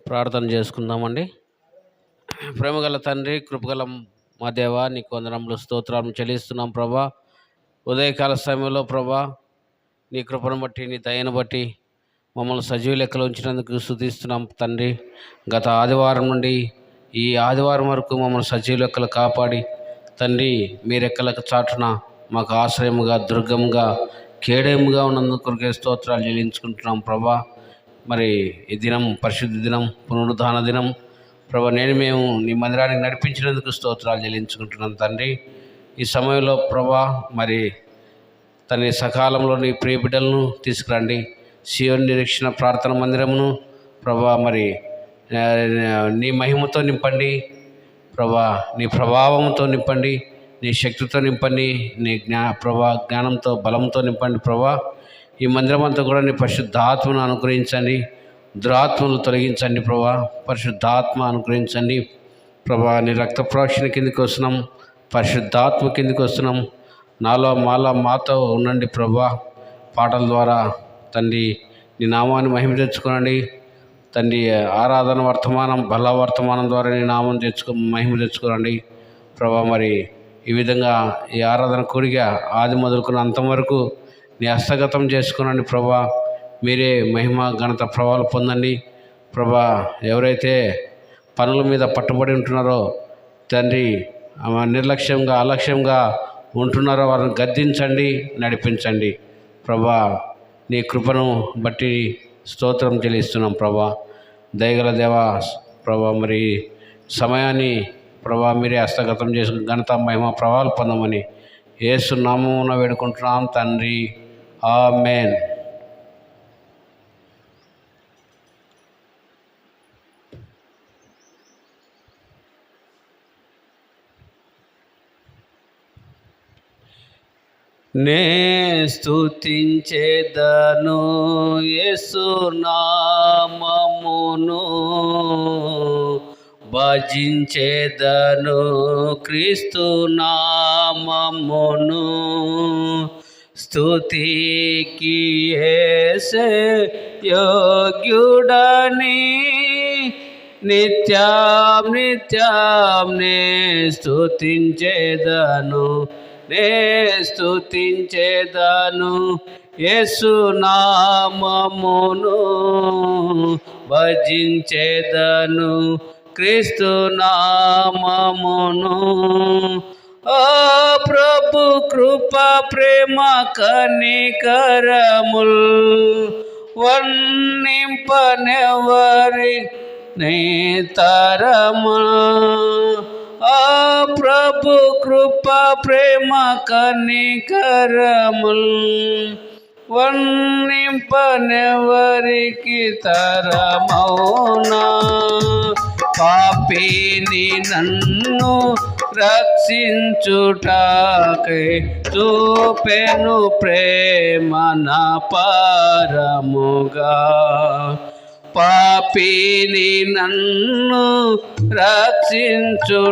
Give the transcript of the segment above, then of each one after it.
ప్రార్థన చేసుకుందామండి. ప్రేమగల తండ్రి, కృపగల మా దేవ, నీకు వందనములు స్తోత్రాలను చెల్లిస్తున్నాం ప్రభా. ఉదయకాల సమయంలో ప్రభా, నీ కృపను బట్టి, నీ దయను బట్టి మమ్మల్ని సజీవ లెక్కలో ఉంచినందుకు స్తుతిస్తున్నాం తండ్రి. గత ఆదివారం నుండి ఈ ఆదివారం వరకు మమ్మల్ని సజీవ లెక్కలు కాపాడి తండ్రి, మీ రెక్కలకు చాటున మాకు ఆశ్రయముగా, దుర్గముగా, కేడేముగా ఉన్నందుకు స్తోత్రాలు చెల్లించుకుంటున్నాం ప్రభా. మరి ఈ దినం పరిశుద్ధ దినం, పునరుద్ధాన దినం ప్రభా, మేము నీ మందిరానికి నడిపించినందుకు స్తోత్రాలు చెల్లించుకుంటున్నాం తండ్రి. ఈ సమయంలో ప్రభా, మరి తన సకాలంలో నీ ప్రియ బిడ్డలను తీసుకురండి. సియోను నిరీక్షణ ప్రార్థన మందిరమును ప్రభా, మరి నీ మహిమతో నింపండి ప్రభా, నీ ప్రభావంతో నింపండి, నీ శక్తితో నింపండి, నీ జ్ఞానంతో, బలంతో నింపండి ప్రభా. ఈ మందిరం అంతా కూడా నీ పరిశుద్ధాత్మను అనుగ్రహించండి, దురాత్మను తొలగించండి ప్రభా. పరిశుద్ధాత్మ అనుగ్రహించండి ప్రభా. నీ రక్త ప్రోక్షణ కిందకి వస్తున్నాం, పరిశుద్ధాత్మ కిందకి వస్తున్నాం. మాతో ఉండండి ప్రభా. పాటల ద్వారా తండ్రి నీ నామాన్ని మహిమ తెచ్చుకోనండి తండ్రి. ఆరాధన వర్తమానం, బల వర్తమానం ద్వారా నీ నామం మహిమ తెచ్చుకోనండి ప్రభా. మరి ఈ విధంగా ఈ ఆరాధన కోరిక ఆది మొదలుకున్న అంతం వరకు నీ హస్తగతం చేసుకునండి ప్రభా. మీరే మహిమ, ఘనత, ప్రభావాలు పొందండి ప్రభా. ఎవరైతే పనుల మీద పట్టుబడి ఉంటున్నారో తండ్రి, నిర్లక్ష్యంగా, అలక్ష్యంగా ఉంటున్నారో వారిని గద్దించండి, నడిపించండి ప్రభా. నీ కృపను బట్టి స్తోత్రం చెల్లిస్తున్నాం ప్రభా. దయగల దేవా ప్రభా, మరి సమయాన్ని ప్రభా మీరే హస్తగతం చేసి ఘనత, మహిమ, ప్రభావాలు పొందమని యేసు నామమున వేడుకుంటున్నాం తండ్రి. ఆమేన్. నే స్తుతించెదను యేసు నామమును, భజించెదను క్రీస్తు నామమును. స్తుతికి యేసే యోగ్యుడని నిత్యం నిత్యం నే స్తుతించెదను, నే స్తుతించెదను యేసు నామమును, భజించెదను క్రీస్తు నామమును. ఓ ప్రభు కృప, ప్రేమ, కనికరముల్ వర్ణింపనెవరి నీ తరము. ఆ ప్రభు కృప, ప్రేమ, కనికరముల్ వర్ణింపనెవరికి తరమౌనా. పాపిని నన్ను రక్షించుటకై చూపెను ప్రేమ నా పారముగా. పాపిని నన్ను రక్షించుటకై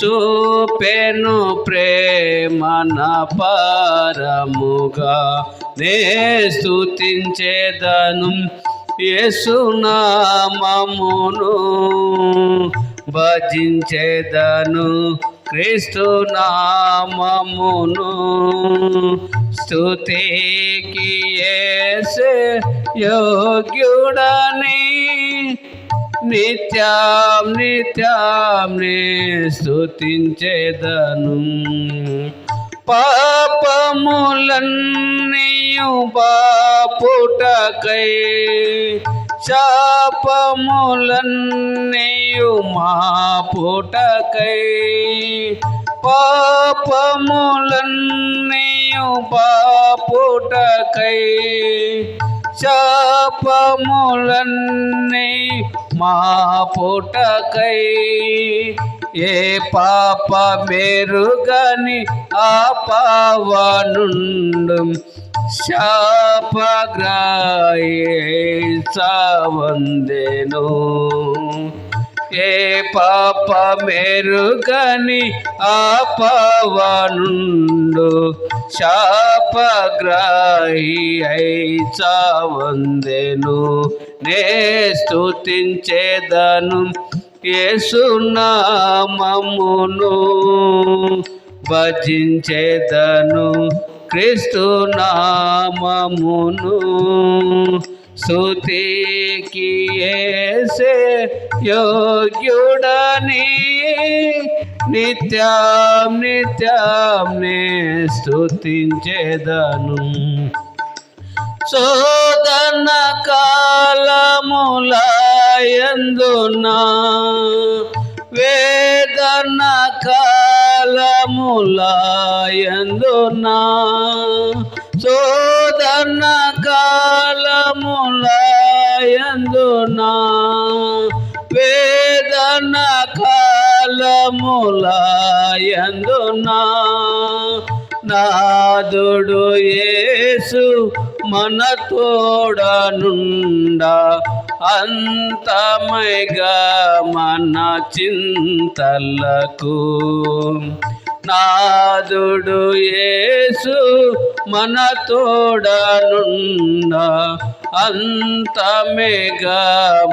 చూపెను ప్రేమ నా పారముగా. నే స్తుతించెదను యేసు నామమును, భజించెదను క్రీస్తు నామమును. స్తుతికి యేసే యోగ్యుడని నిత్యం నిత్యం నే స్తుతించెదను. పాపములన్నీయు బాపుటకై, శాపములన్నీయు మాపుటకై, పాపములన్నీయు బాపుటకై, శాపములన్నీ మాపుటకై. ఏ పాప మెరుగని ఆ పావనుండు శాపగ్రాహి సావందెను. ఏ పాప మెరుగని ఆపవనుండు శాపగ్రాహి అయి చావందెను. నే స్తుతించేదను యేసునామమును, భజించేదను క్రీస్తు నామమును. స్తుతికి యేసే యోగ్యుడని నిత్యం నిత్యం నే స్తుతించేదను. శోధన కాలములయందునా వేదన కాలములయందునా శోధన కాలములయందునా వేదన కాలములయందునా నాదుడు యేసు మన తోడనుండా అంతమైగా మన చింతలకు. నాదుడు యేసు మన తోడనుండా అంతమేగా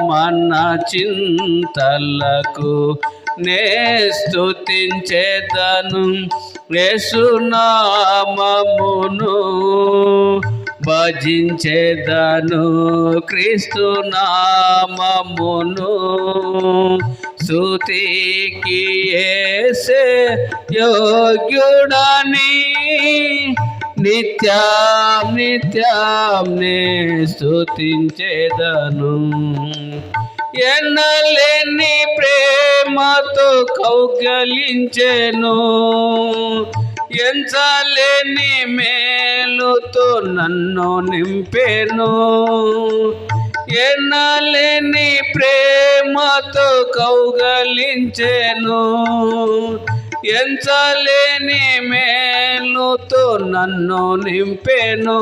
మన చింతలకు. నే స్తుతించేదను యేసునామమును, భజించేదను క్రీస్తు నామమును. స్తుతికి యేసే యోగ్యుడని నిత్యం నిత్యం నే స్తుతించేదను. ఎన్నలేని ప్రేమతో కౌగలించెను, ఎంచలేని మేలుతో నన్ను నింపెను. ఎన్నలేని ప్రేమతో కౌగలించెను, ఎంచలేని మేలుతో నన్ను నింపెను.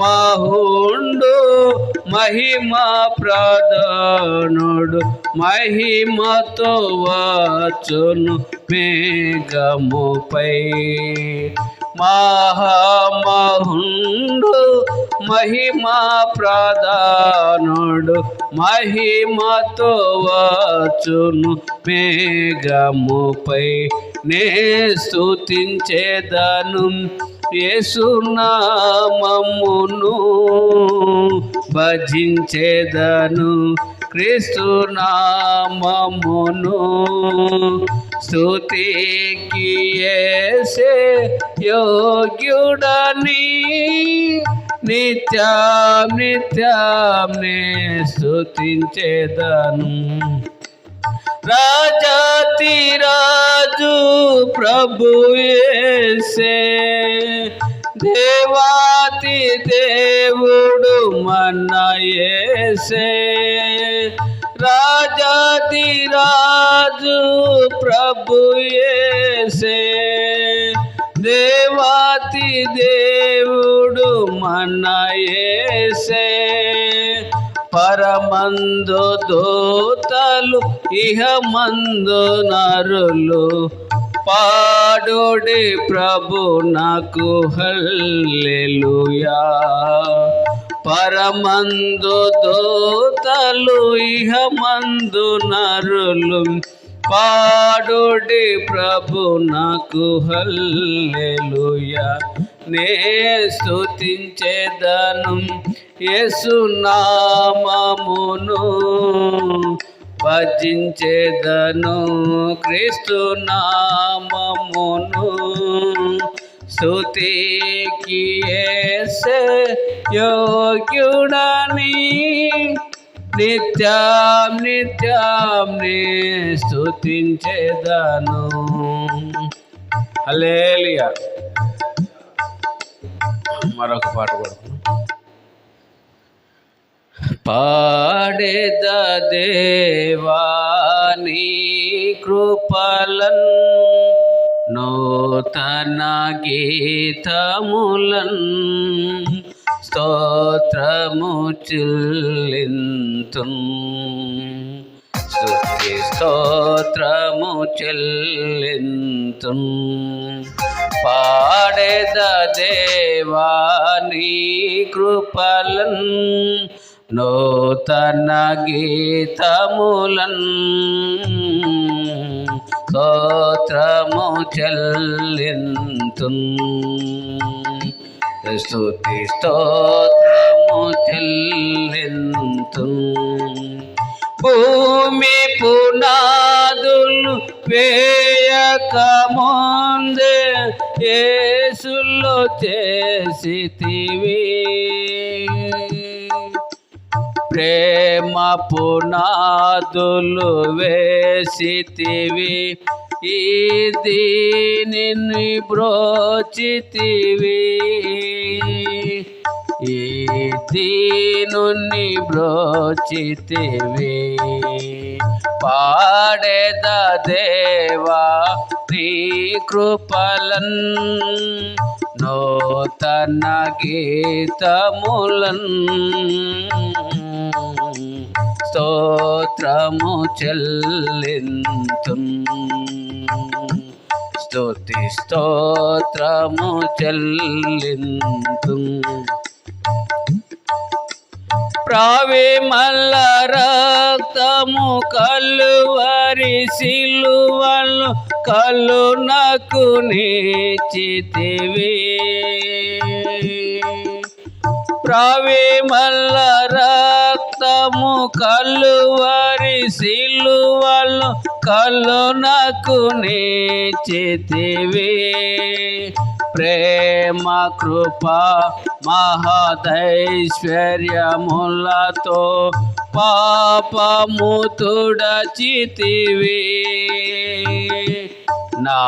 మహామహుండు మహిమా ప్రధానుడు మహిమతో వచ్చును మేఘముపై. మహామహుండు మహిమా ప్రధానుడు మహిమతో వచ్చును మేఘముపై. నే స్తుతించేదను యేసునామమును, భజించేదను క్రీస్తు నామమును. స్తుతికి యేసే యోగ్యుడని నిత్యం నిత్యం నే స్తుతించేదను. రాజాతి రాజు ప్రభు యేసే, దేవాతి దేవుడు మన యేసే. రాజాతి రాజు ప్రభు యేసే, దేవాతి దేవుడు మన యేసే. పరమందు దూతలు ఇహమందు నరులు పాడుడి ప్రభు నాకు హల్లెలూయా. పరమందు దూతలు ఇహమందు నరులు పాడుడి ప్రభు నాకు హల్లెలూయా. నే స్తుతించేదను యేసునామమును, భజించేదను క్రీస్తు నామమును. స్తుతికి యేసే యోగ్యుడని నిత్యం నిత్యం నే స్తుతించేదను. హల్లెలూయా. మరొక పాట పాడుతున్నాం. పాడేద దేవాని కృపలన్ నూతన గీతములన్ స్తోత్ర స్తోత్రము చెల్లింతున్ స్తుతి స్తోత్రము చెల్లింతున్ పాడేద దేవా నీ కృపలన్ నూతన గీతములన్ స్తోత్రము చెల్లింతున్ స్తుతి స్తోత్రము చెల్లింతున్ భూమి పునాదులు వేయక ముందే యేసులో చేసితివి ప్రేమ పునాదులు వేసితివి ఈ దీనిని బ్రోచితివి ఈ దీనుని బ్రోచితివి పాడేద దేవా నీ కృపలన్ నూతన గీతములన్ స్తోత్రము చెల్లింతున్ స్తుతి స్తోత్రము చెల్లింతున్ ప్రావేమల్ల రక్తము కలువరి సిలువలు కలునకు నీచితివి ప్రావేమల్ల రక్తము కలువరి సిలువలు కలునకు నీచితివి ప్రేమ కృప మహదైశ్వర్యములతో పాపము తుడచితివి నా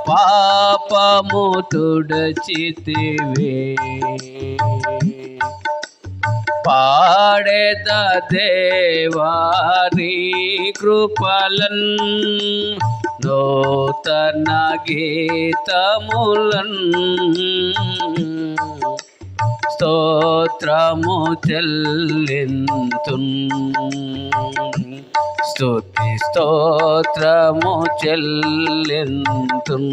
పాపము తుడచితివి పాడేద దేవా నీ కృపలన్ నూతన గీతములన్ స్తోత్రము చెల్లింతున్ స్తుతి స్తోత్రము చెల్లింతున్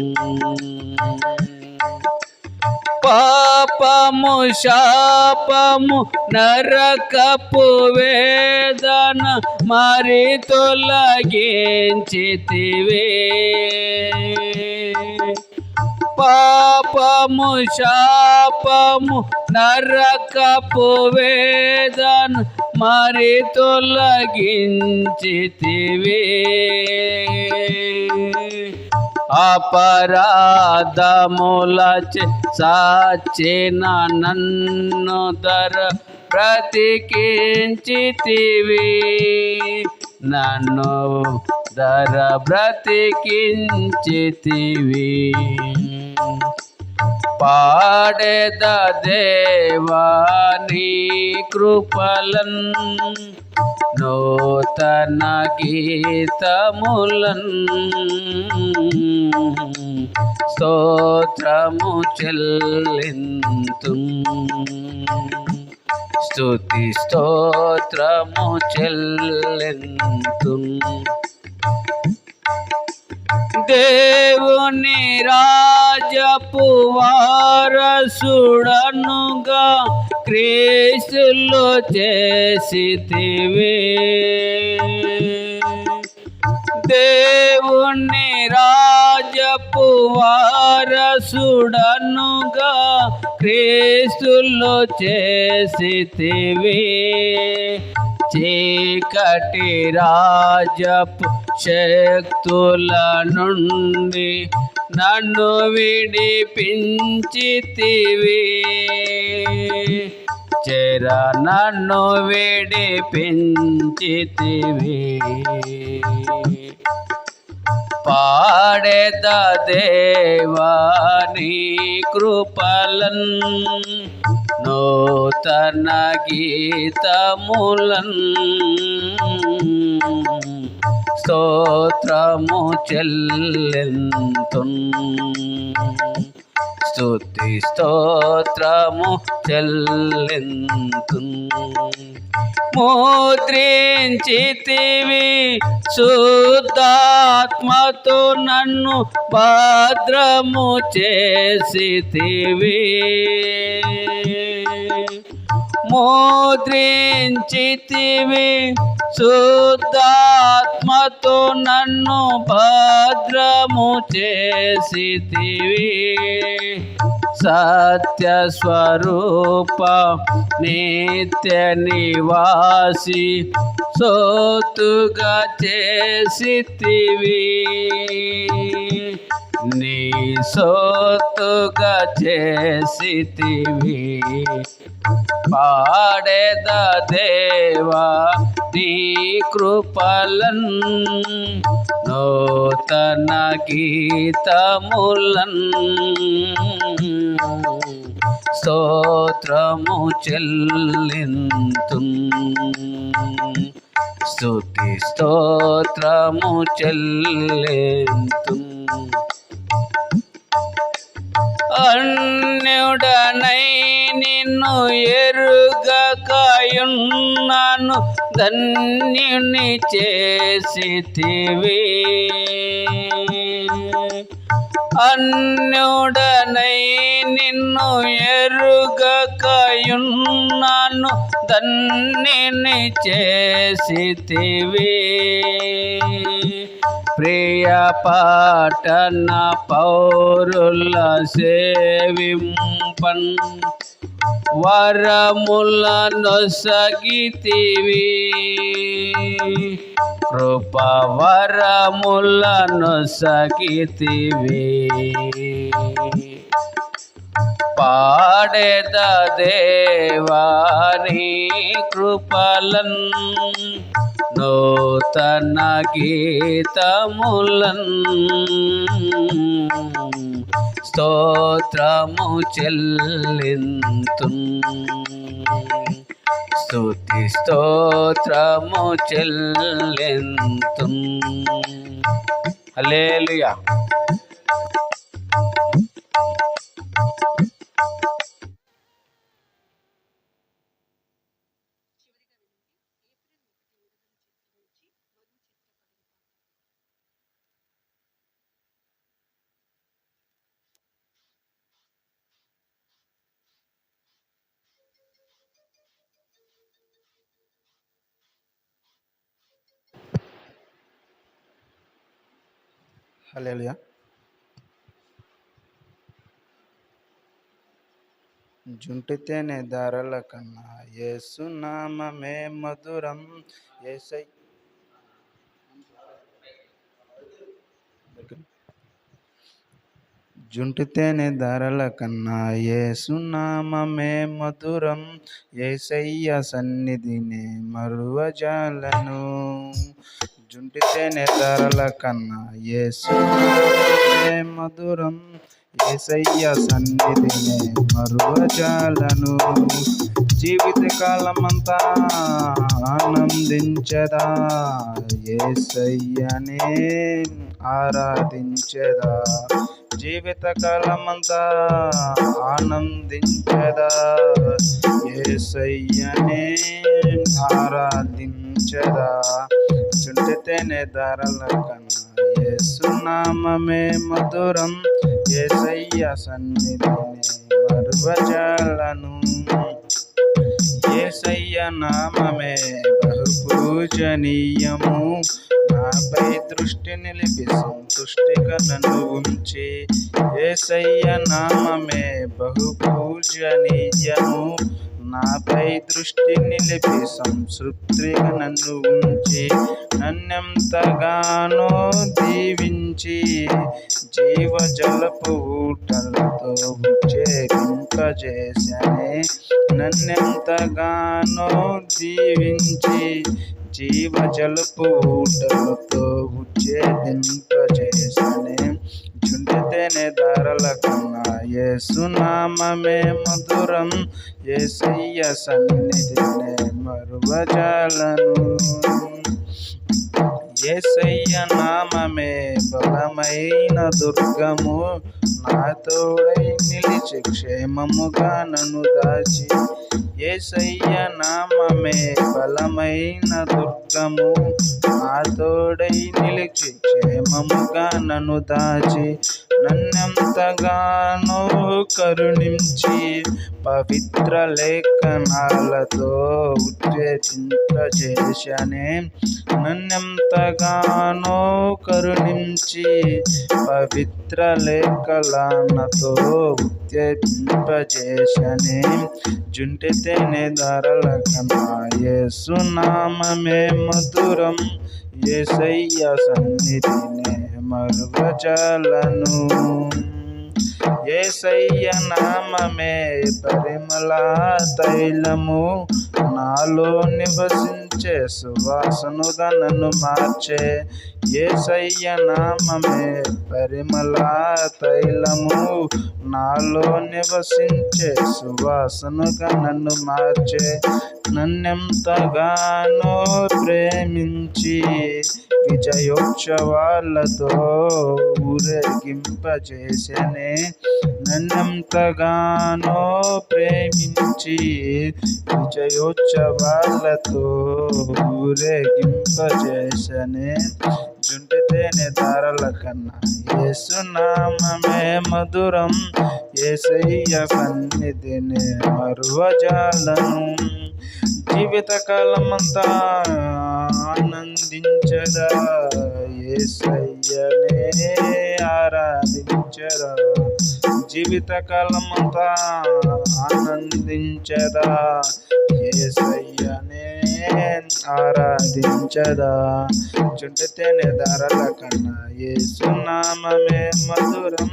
పాపము శాపము నరకపు వేదన మరి తొలగించితివి పాపము శాపము నరకపు వేదన మరి తొలగించితివి అపరాధములచే సాచిన నన్ను బ్రతికించితివి నన్ను బ్రతికించితివి పాడేద దేవా నీ కృపలన్ నూతన గీతములన్ స్తోత్రము చెల్లింతున్ స్తుతి స్తోత్రము చెల్లింతున్ దేవుని రాజపు వారసుడనుగా క్రీస్తులో చేసితివి దేవుని రాజపు వారసుడనుగా క్రీస్తులో చేసితివి చీకటి రాజపు శక్తుల నుండి నన్ను విడిపించితివి చెర నన్ను విడిపించితివి పాడేద దేవా నీ కృపలన్ నూతన గీతములన్ స్తోత్రము చెల్లింతున్ స్తుతి స్తోత్రము చెల్లింతు. ముద్రించితివి శుద్ధాత్మతో నన్ను భద్రము చేసితివి. ముద్రించితివి శుద్ధాత్మతో నన్ను భద్రము చేసితివి. సత్య స్వరూప నిత్య నివాసి సోతుగా చేసితివి. నీ సోతుగా చేసితివి. పాడేద దేవా నీ కృపలన్ నూతన గీతములన్ స్తోత్రము చెల్లింతు. స్తుతి స్తోత్రము చెల్లింతు. అన్యుడనై నిన్ను ఎరుగకయున్నాను ధన్యుని చేసితివి. అన్యుడనై నిన్ను ఎరుగకయున్నాను ధన్యుని చేసితివి. ప్రియ పట్టణ పౌరుల సేవింపన్ వరములనొసగితివి. కృప వరములనొసగితివి. పాడేద దేవా నీ కృపలన్ నూతన గీతములన్ స్తోత్రము చెల్లింతు. స్తుతి స్తోత్రము చెల్లింతు. హల్లెలూయా. హల్లెలూయా. జుంటి తేనె ధారల కన్నా యేసు నామమే మధురం. జుంటి తేనె ధారల కన్నా యేసు నామమే మధురం. యేసయ్య సన్నిధిని మరువజాలను. జుంటి తేనె ధారల కన్నా యేసు నామమే మధురం. యేసయ్య సన్నిధిని మరువజాలను. జీవితకాలమంతా ఆనందించదా యేసయ్యనే ఆరాధించదా. జీవితకాలమంతా ఆనందించదా యేసయ్యనే ఆరాధించదా. జుంటి తేనె ధారల కన్నా యేసు నామమే మధురం. యేసయ్య సన్నిధిని మరువజాలను. యేసయ్య నామమే బహు పూజనీయము. నాపై దృష్టి నిలిపి సంతుష్టిగా నన్ను ఉంచి. యేసయ్య నామమే బహు పూజనీయము. నాపై దృష్టి నిలిపి సంతృప్తిగా నన్ను ఉంచి. నన్నెంతగానో దీవించి జీవజలపు ఊటలతో ఉజ్జేపింపజేసనే. నన్నెంతగానో దీవించి జీవజలపు ఊటలతో ఉజ్జేపింపజేసనే. జుంటి తేనె ధారల కన్నా యేసు నామమే మధురం. యేసయ్య సన్నిధిని మరువజాలను. యేసయ్య నామమే బలమైన దుర్గము, నా తోడై నిలిచి క్షేమముగా నన్ను దాచి. యేసయ్య నామమే బలమైన దుర్గము, నా తోడై నిలిచి క్షేమముగా నన్ను దాచి. నన్నెంతగానో కరుణించి పవిత్ర లేఖనాలతో ఉత్తేజింపజేశానే. నన్నెంతగానో కరుణించి పవిత్ర లేఖనాలతో ఉత్తేజింపజేశానే. జుంటి తేనె ధారల కన్నా యేసు నామమే మధురం, యేసయ్య సన్నిధినే మరువజాలను. యేసయ్య నామమే పరిమళ తైలము, నాలో నివసించే సువాసనగా నన్ను మార్చే. యేసయ్య నామమే పరిమళ తైలము, నాలో నివసించే సువాసనగా నన్ను మార్చే. నన్నెంతగానో ప్రేమించి విజయోత్సవాలతో ఊరేగింపజేసెనే. నన్నెంతగానో ప్రేమించి విజయోత్సవాలతో ఊరేగింపజేసెనే. జుంటి తేనె ధారల కన్నా యేసు నామమే మధురం, యేసయ్య సన్నిధినే మరువజాలను. జీవితకాలమంతా ఆనందించదా, యేసయ్యనే ఆరాధించదా. జీవితకాలమంతా ఆనందించదా, యేసయ్యనే ఆరాధించదా. జుంటి తేనె ధారల కన్నా యేసు నామమే మధురం,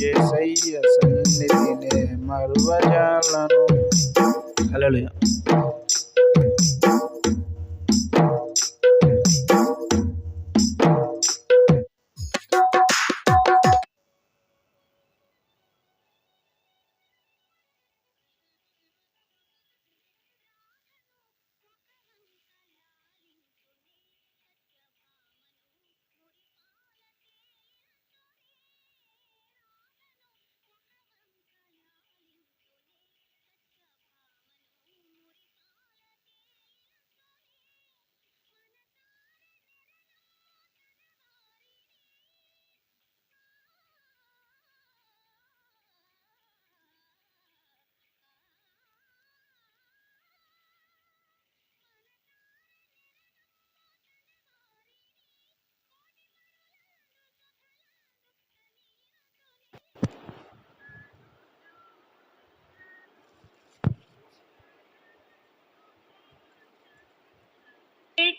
యేసయ్య సన్నిధినే మరువజాలను. హల్లెలూయా.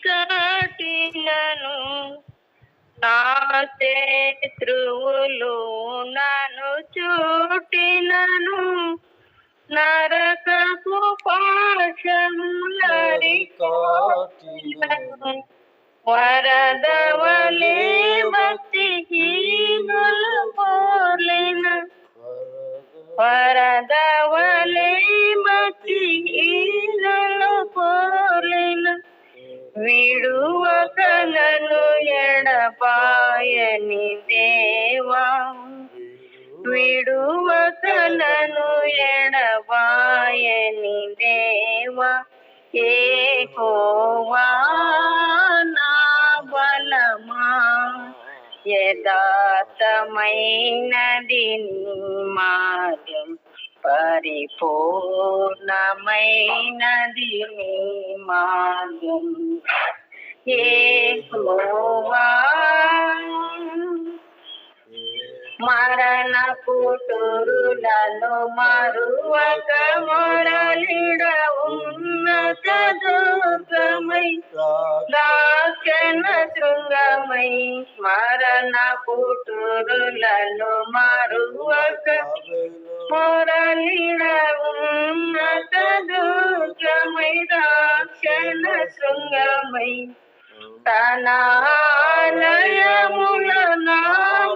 కట్టినను నా శత్రువులు నన్ను చుట్టినను, నరకపు పాశములరికొట్టినను, వరదవలే భక్తిహీనులు పోలిన, వరదవలే భక్తిహీనులు పోలిన, విడువక నన్ను ఎడబాయని దేవా, విడువక నన్ను ఎడబాయని దేవా. యెహోవా నా బలమా, యథార్థమైనది నీ మార్గం, పరిపూర్ణమైనది నీ మార్గం. యెహోవా మరణ పుటూరులలో మరువక మొరలిడ ఉన్నత దుర్గమై, రక్షణ శృంగమై. మరణ పుటూరులలో మరువక మొరలిడ ఉన్నత దుర్గమై, రక్షణ శృంగమై. తన ఆలయముల నా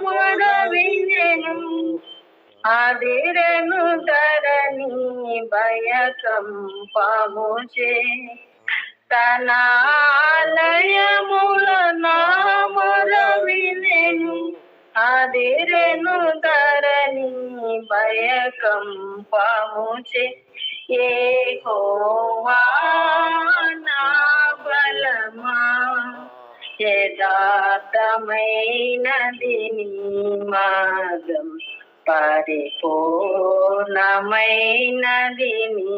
మొర వినెను, అదిరెను ధరణి భయకంపముచే. తన ఆలయముల నా మొర వినెను. అదిరెను ధరణి భయకంపముచే. యెహోవా నా బలమా, యథార్థమైనది నీ మార్గం, పరిపూర్ణమైనది నీ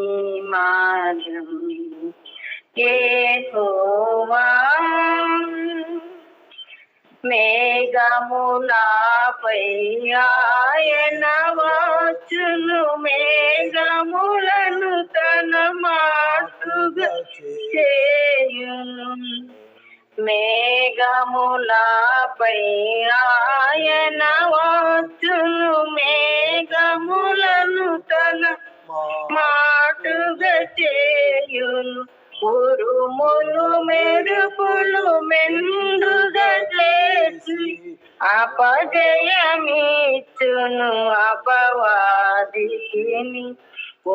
మార్గం. యెహోవా మేఘములపై ఆయన వచ్చును, మేఘములను తన మాటుగా చేయును. మేఘములపై ఆయన వచ్చును, మేఘములను తన మాటుగా చేయును. ఉరుములు మెరుపులు మెండుగా చేసి అపజయమిచ్చును అపవాదికి.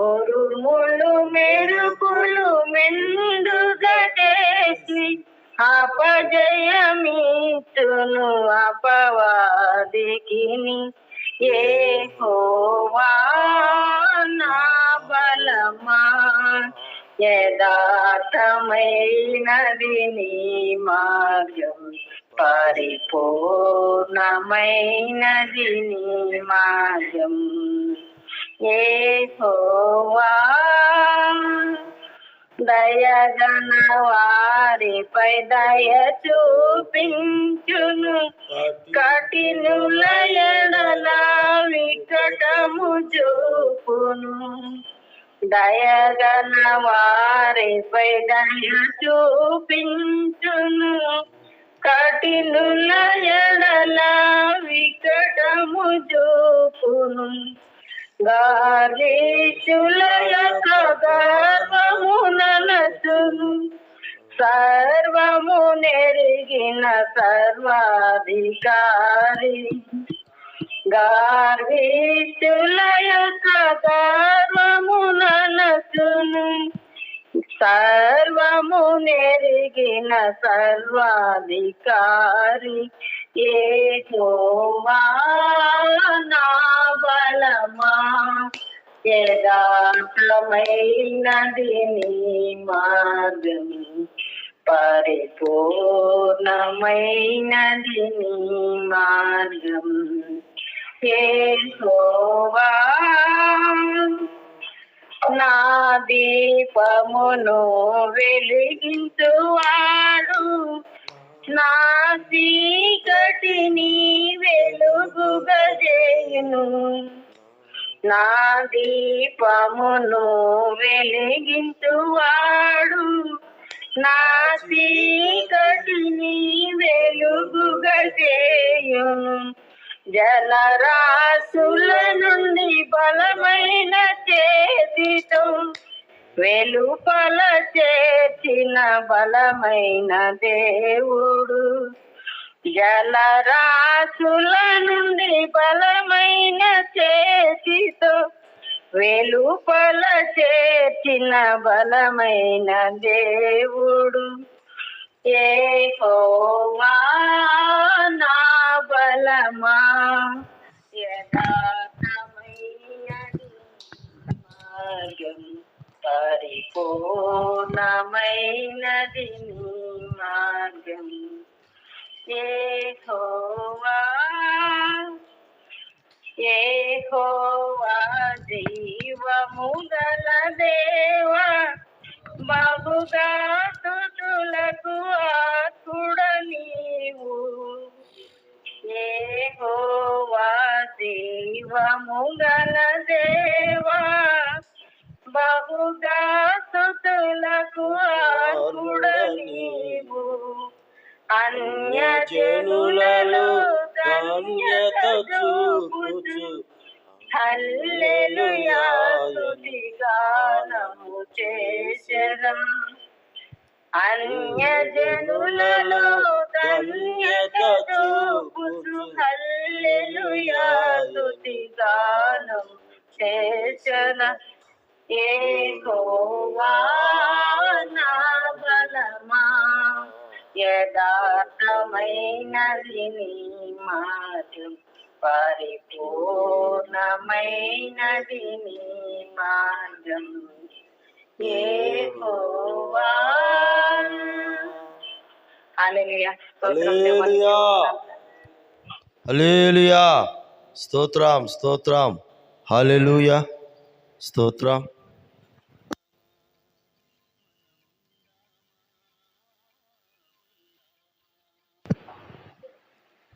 ఉరుములు మెరుపులు మెండుగా చేసి అపజయమిచ్చును అపవాదికి. యెహోవా నా బలమా, యథార్థమైనది నీ మార్గం, పరిపూర్ణమైనది నీ మార్గం. యెహోవా దయగన వారిపై దయ చూపించును, కఠినుల ఎడల వికటము చూపును. దయగన వారిపై దయ చూపించును, కఠినుల ఎడల వికటము చూపును. గాలిచుల యొక్క గర్వముననచును, సర్వము నెరిగిన సర్వాధికారి. గార్విష్ఠుల యొక్క గర్వముననచును, సర్వము నెరిగిన సర్వాధికారి. యెహోవా నా బలమా, యథార్థమైనది నీ మార్గం, పరిపూర్ణమైనది నీ మార్గం. యెహోవా నా దీపమును వెలిగించువాడు, నా చీకటిని వెలుగుగా చేయును. నా దీపమును వెలిగించువాడు, నా చీకటిని వెలుగుగా చేయును. జలరాశుల నుండి బలమైన చేతితో వెలుపల చేర్చిన బలమైన దేవుడు. జలరాశుల నుండి బలమైన చేతితో వెలుపల చేర్చిన బలమైన దేవుడు. యెహోవా నా బలమా, యథార్థమైనది మార్గం, పరిపూర్ణమైనది నీ మార్గం. యెహోవా యెహోవా జీవము గల దేవా, బహుగా స్తుతులకు ఆత్ముడ నీవు. యెహోవా జీవము గల దేవా, బహుగా స్తుతులకు ఆత్ముడ నీవు. అన్యజనులలో ధన్యత చూపుచు హల్లెలూయా స్తుతి గానము చేసెదం. అన్యజనులలో ధన్యత చూపుచు హల్లెలూయా స్తుతి గానం చేసెదం. యెహోవా నా బలమా, యథార్థమైనది నీ మార్గం, పరిపూర్ణమైనది నీ మార్గం యెహోవా. హల్లెలూయా. హల్లెలూయా. హల్లెలూయా. స్తోత్రం స్తోత్రం. హల్లెలూయా. స్తోత్రం.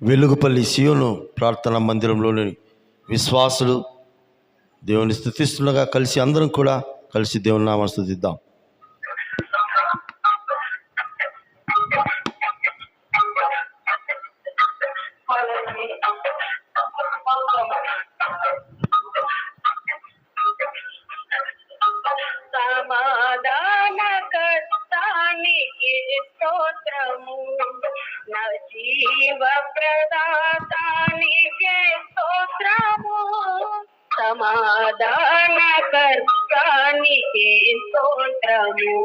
వెలుగుపల్లి సియోను ప్రార్థనా మందిరంలోని విశ్వాసులు దేవుని స్తుతిస్తుండగా కలిసి అందరం కూడా కలిసి దేవుని నామాన్ని స్తుతిద్దాం. సమాధానకర్తానికి స్తోత్రము, నా జీవ ప్రదాతానికి స్తోత్రము. సమాధానకర్తానికి స్తోత్రము,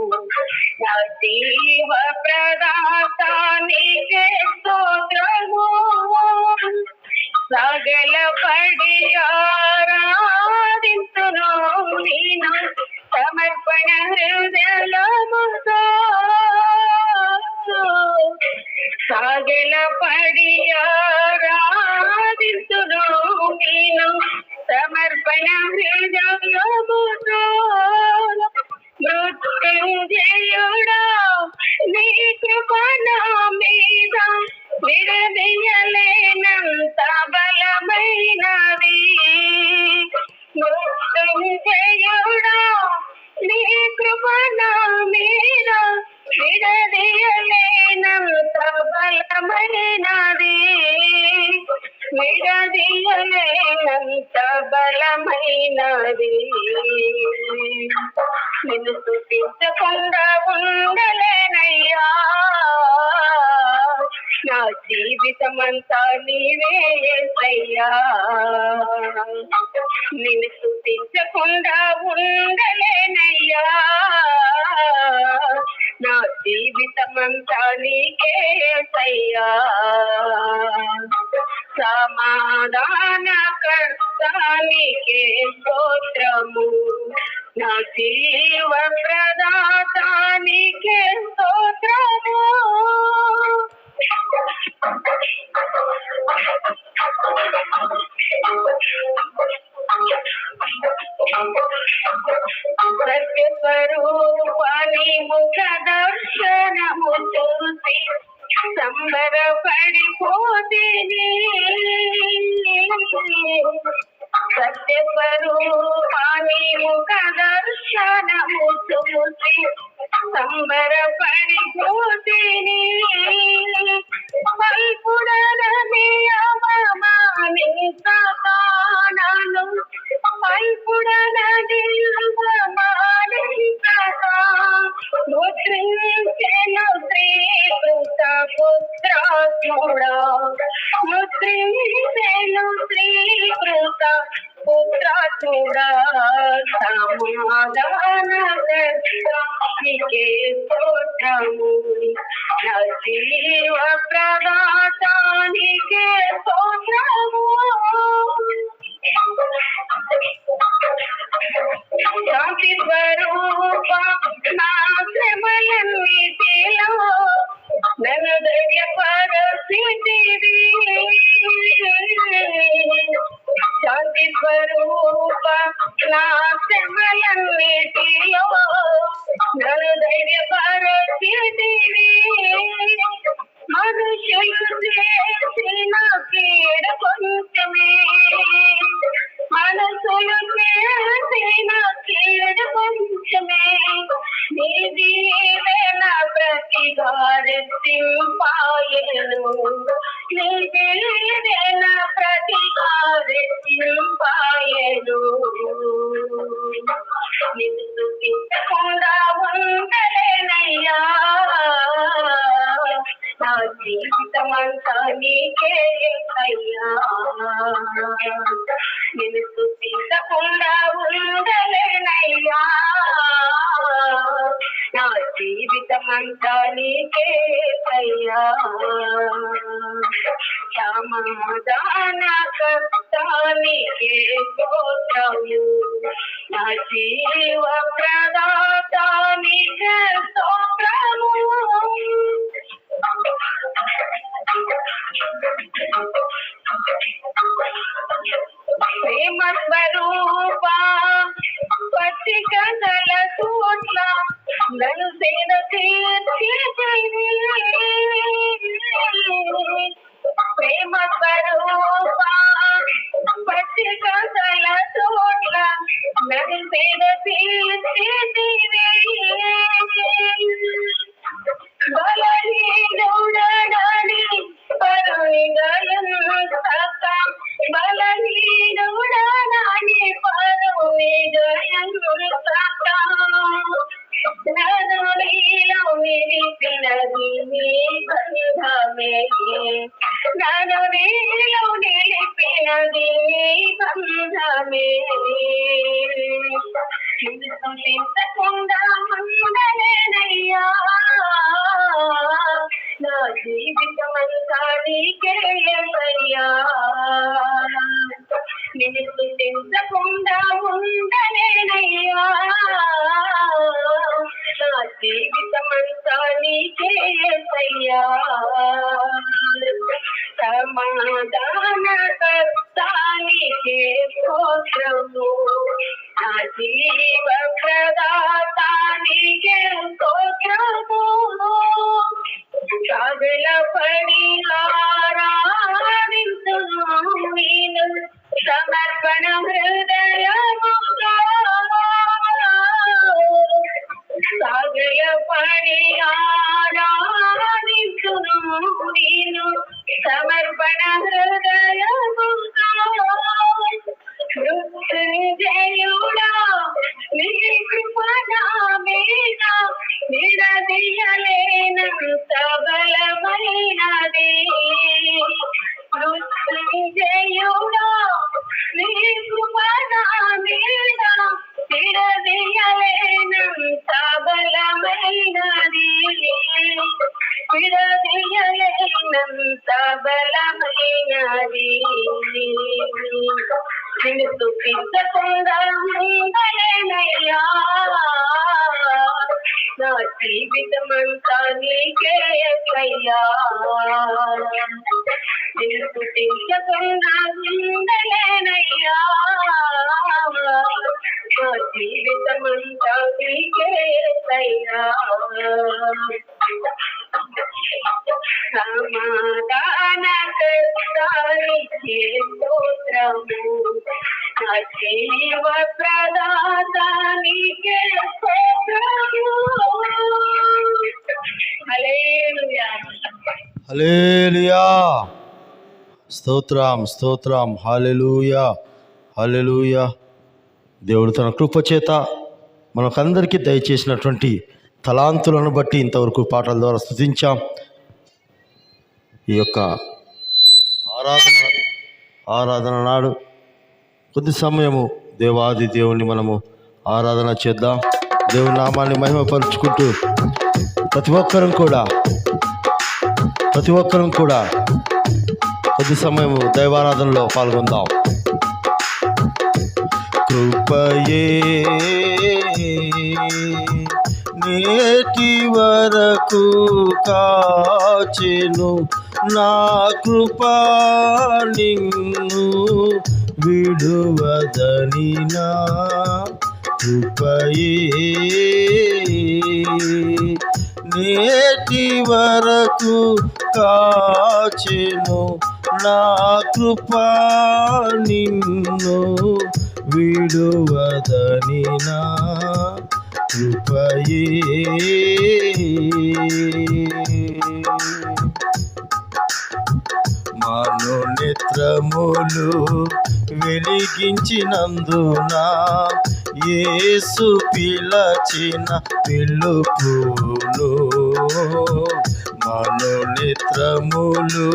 నా జీవ ప్రదాతానికి స్తోత్రము. సగల పడి ఆరాధించును నేను సమర్పణ హృదయముతో. సగల పడి ఆరాధించును నేను సమర్పణ హృదయముతో. మృత్యుంజయుడా నీ కృప నా మీద విడదీయలేనంత బలమైనది. మృత్యుంజయుడా నీ కృప నా మీద విడదీయలేనంత బలమైనది. విడదీయలేనంత బలమైనది. నిన్ను స్తుతించకుండా ఉండలేనయ్యా, నా జీవితమంతా నీవే యేసయ్యా. నిన్ను స్తుతించకుండా ఉండలేనయ్యా, నా జీవితమంతా నీకే యేసయ్యా. సమాధానకర్తానికి స్తోత్రము, నా జీవ ప్రదాతానికి స్తోత్రము. సత్యస్వరూపాని ముఖ దర్శనము చూసి సంబరపడిపోతిని. సత్యస్వరూపాని ముఖ దర్శనము చూసి సంబరపడిపోతిని. పల్పుడనని అవమానించగానను, పల్పుడనని అవమానించగా ముద్రించెను శ్రీకృత పుత్రాత్ముడా. ముద్రించెను శ్రీకృత పుత్రాత్ముడా. సమాధానకర్తానికి స్తోత్రము, నా జీవ ప్రదాతానికి స్తోత్రము. శాంతి స్వరూప నా శ్రమలన్నిటిలో నన్ను ధైర్యపరచితివి. శాంతి స్వరూప నా శ్రమలన్నిటిలో నన్ను ధైర్యపరచితివి. మనుషులు చేసిన కీడ కొంచెమే, మనసులు చేసిన కీడ కొంచెమే, నీ దీవెన ప్రతిగా రెట్టింపాయెను. నీ దీవెన ప్రతిగా రెట్టింపాయెను. నిన్ను స్తుతించకుండా ఉండలేనయ్యా, నా జీవితమంతా నీకే యేసయ్యా. నిన్ను స్తుతించకుండా ఉండలేనయ్యా, నా జీవితమంతా నీకే అయ్యా సమాధాన కర్తానికే స్తోత్రము నా జీవ ప్రదాతానికే స్తోత్రము ప్రేమ స్వరూప పచ్చిక గల చోట్ల నన్ను సేద తీర్చి ప్రేమ స్వరూప పచ్చిక గల చోట్ల నన్ను సేద తీర్చి బలహీనుడని పరునిగయంతక బలహీనుడని పరునిగయంతక నన్ను నీలో నిలిపినది నీ బంధమే నన్ను నీలో నిలిపినది నీ బంధమే చింతకుండా ఉండలేనయ్యా నా జీవితమంతా నీకే అయ్యా నిన్ను చింతకుండా ఉండలేనయ్యా నా జీవితమంతా నీకే అయ్యా సమాధాన కర్తానికే స్తోత్రము నా జీవ ప్రదాతానికే స్తోత్రము సాగల పడి ఆరాధించును నేను సమర్పణ హృదయముగా సాగల పడి ఆరాధించును నేను సమర్పణ హృదయముగా మృత్యుంజయుడా నీ కృప నా మీద నిడదీయలేనంత బలమైనది మృత్యుంజయుడా నీ కృప నా మీద నిడదీయలేనంత బలమైనది విడదీయలేనంత బలమైనది నిన్ను స్తుతించకుండా ఉండలేనయ్యా నా జీవితమంతా నీకే అయ్యా నిన్ను స్తుతించకుండా ఉండలేనయ్యా నా జీవితమంతా నీకే అయ్యా సమాధాన కర్తానికే స్తోత్రము నా జీవ ప్రదాతానికే స్తోత్రము హల్లెలూయా హల్లెలూయా స్తోత్రం స్తోత్రం హల్లెలూయా హల్లెలూయా. దేవుడు తన కృప చేత మనకందరికీ దయచేసినటువంటి తలాంతులను బట్టి ఇంతవరకు పాటల ద్వారా స్తుతించాం. ఈ యొక్క ఆరాధన నాడు కొద్ది సమయము దేవాది దేవుణ్ణి మనము ఆరాధన చేద్దాం. దేవుని నామాన్ని మహిమపరుచుకుంటూ ప్రతి ఒక్కరం కూడా కొద్ది సమయము దైవారాధనలో పాల్గొందాం. కృపయే నేటి వరకు కాచెను నా కృపా నిన్ను విడువదని నా కృపయే నేటి వరకు కాచెను నా కృపా నిన్ను విడువదని నా కృపయే మనోనేత్రములు వెలిగించినందున యేసు పిలచిన పిలుపును మనోనేత్రములు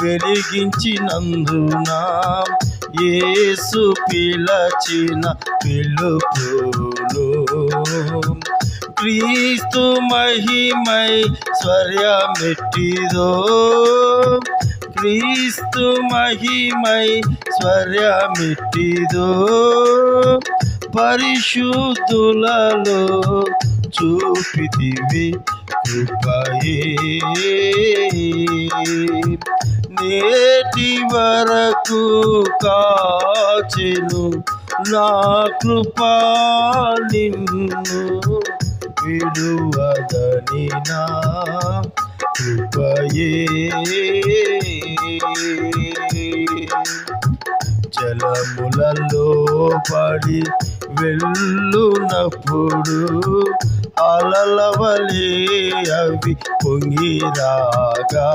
వెలిగించినందున యేసు పిలచిన పిలుపును ಕ್ರಿಸ್ತು ಮಹಿಮೈ ಸ್ವರ್ಯಮೆಟ್ಟಿದೋ ಕ್ರಿಸ್ತು ಮಹಿಮೈ ಸ್ವರ್ಯಮೆಟ್ಟಿದೋ పరిశుద్ధులలో చూపితివి కృపయే నేటి వరకు కాచెను నా కృపా నిన్ను విడువదని నా కృపయే జలములలో పడి వెళ్ళునప్పుడు అలల వలె అవి పొంగిరాగా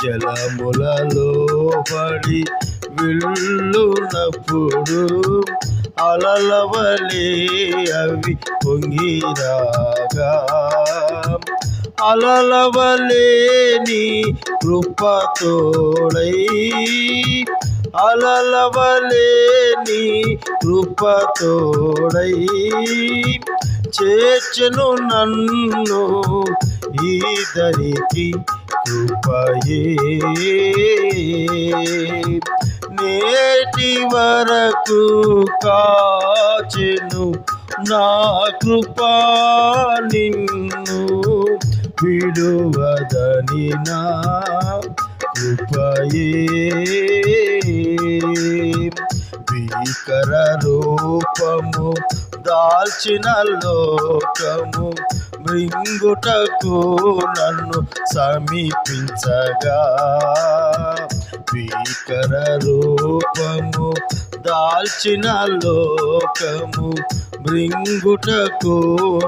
జలములలో పడి వెళ్ళునప్పుడు అలల వలె అవి పొంగిరాగా అలల వలె నీ కృప తోడై అలల వలె నీ కృప తోడై చేర్చెను నన్ను ఈ దరికి కృపయే నేటి వరకు కాచెను నా కృపా నిన్ను విడువదని నా కృపయే భీకర రూపము దాల్చిన లోకము మృంగుటకు నన్ను సమీపించగా భీకర రూపము దాల్చిన లోకము మృంగుటకు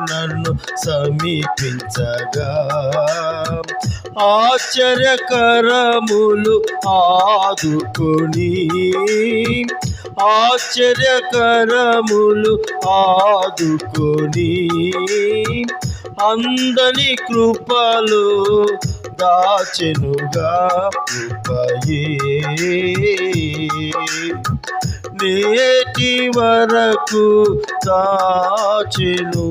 నన్ను సమీపించగా ఆశ్చర్యకరములు ఆదుకొని ఆశ్చర్యకరములు ఆదుకొని అందని కృపలు దాచెనుగా కృపయే నేటి వరకు దాచెను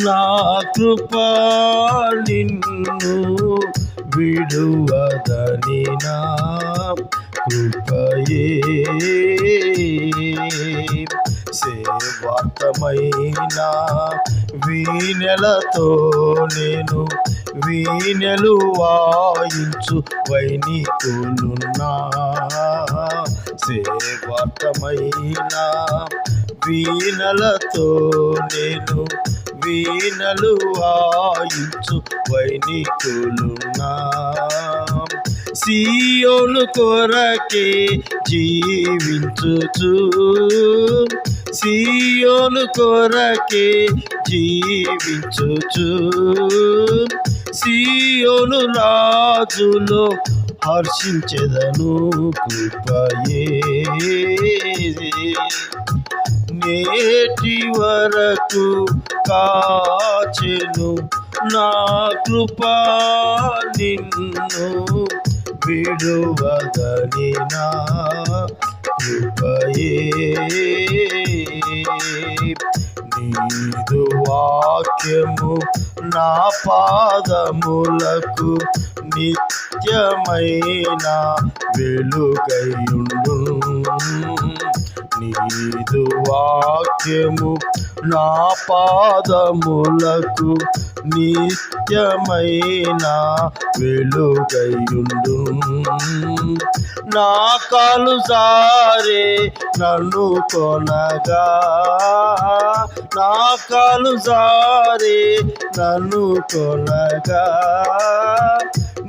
నా కృపా నిన్ను విడువదని నా కృపయే సేవార్థమైన వీణెలతో నేను వీణెలు వాయించు వైనికులున్నా సేవార్థమైన వీణలతో నేను వీణలు వాయించు వైనికులున్నా సియోను కొరకే జీవించుచు సియోను కొరకే జీవించుచు సియోను రాజులో హర్షించెదను కృపయే నేటి వరకు కాచెను నా కృపా నిన్ను విడువదని నా కృపయే నీదు వాక్యము నా పాదములకు నిత్యమైన వెలుగైయుండు నీదు వాక్యము నా పాదములకు నిత్యమైన వెలుగైయుండు నా కాలు జారే నన్ను కొనగా నా కాలు జారే నన్ను కొనగా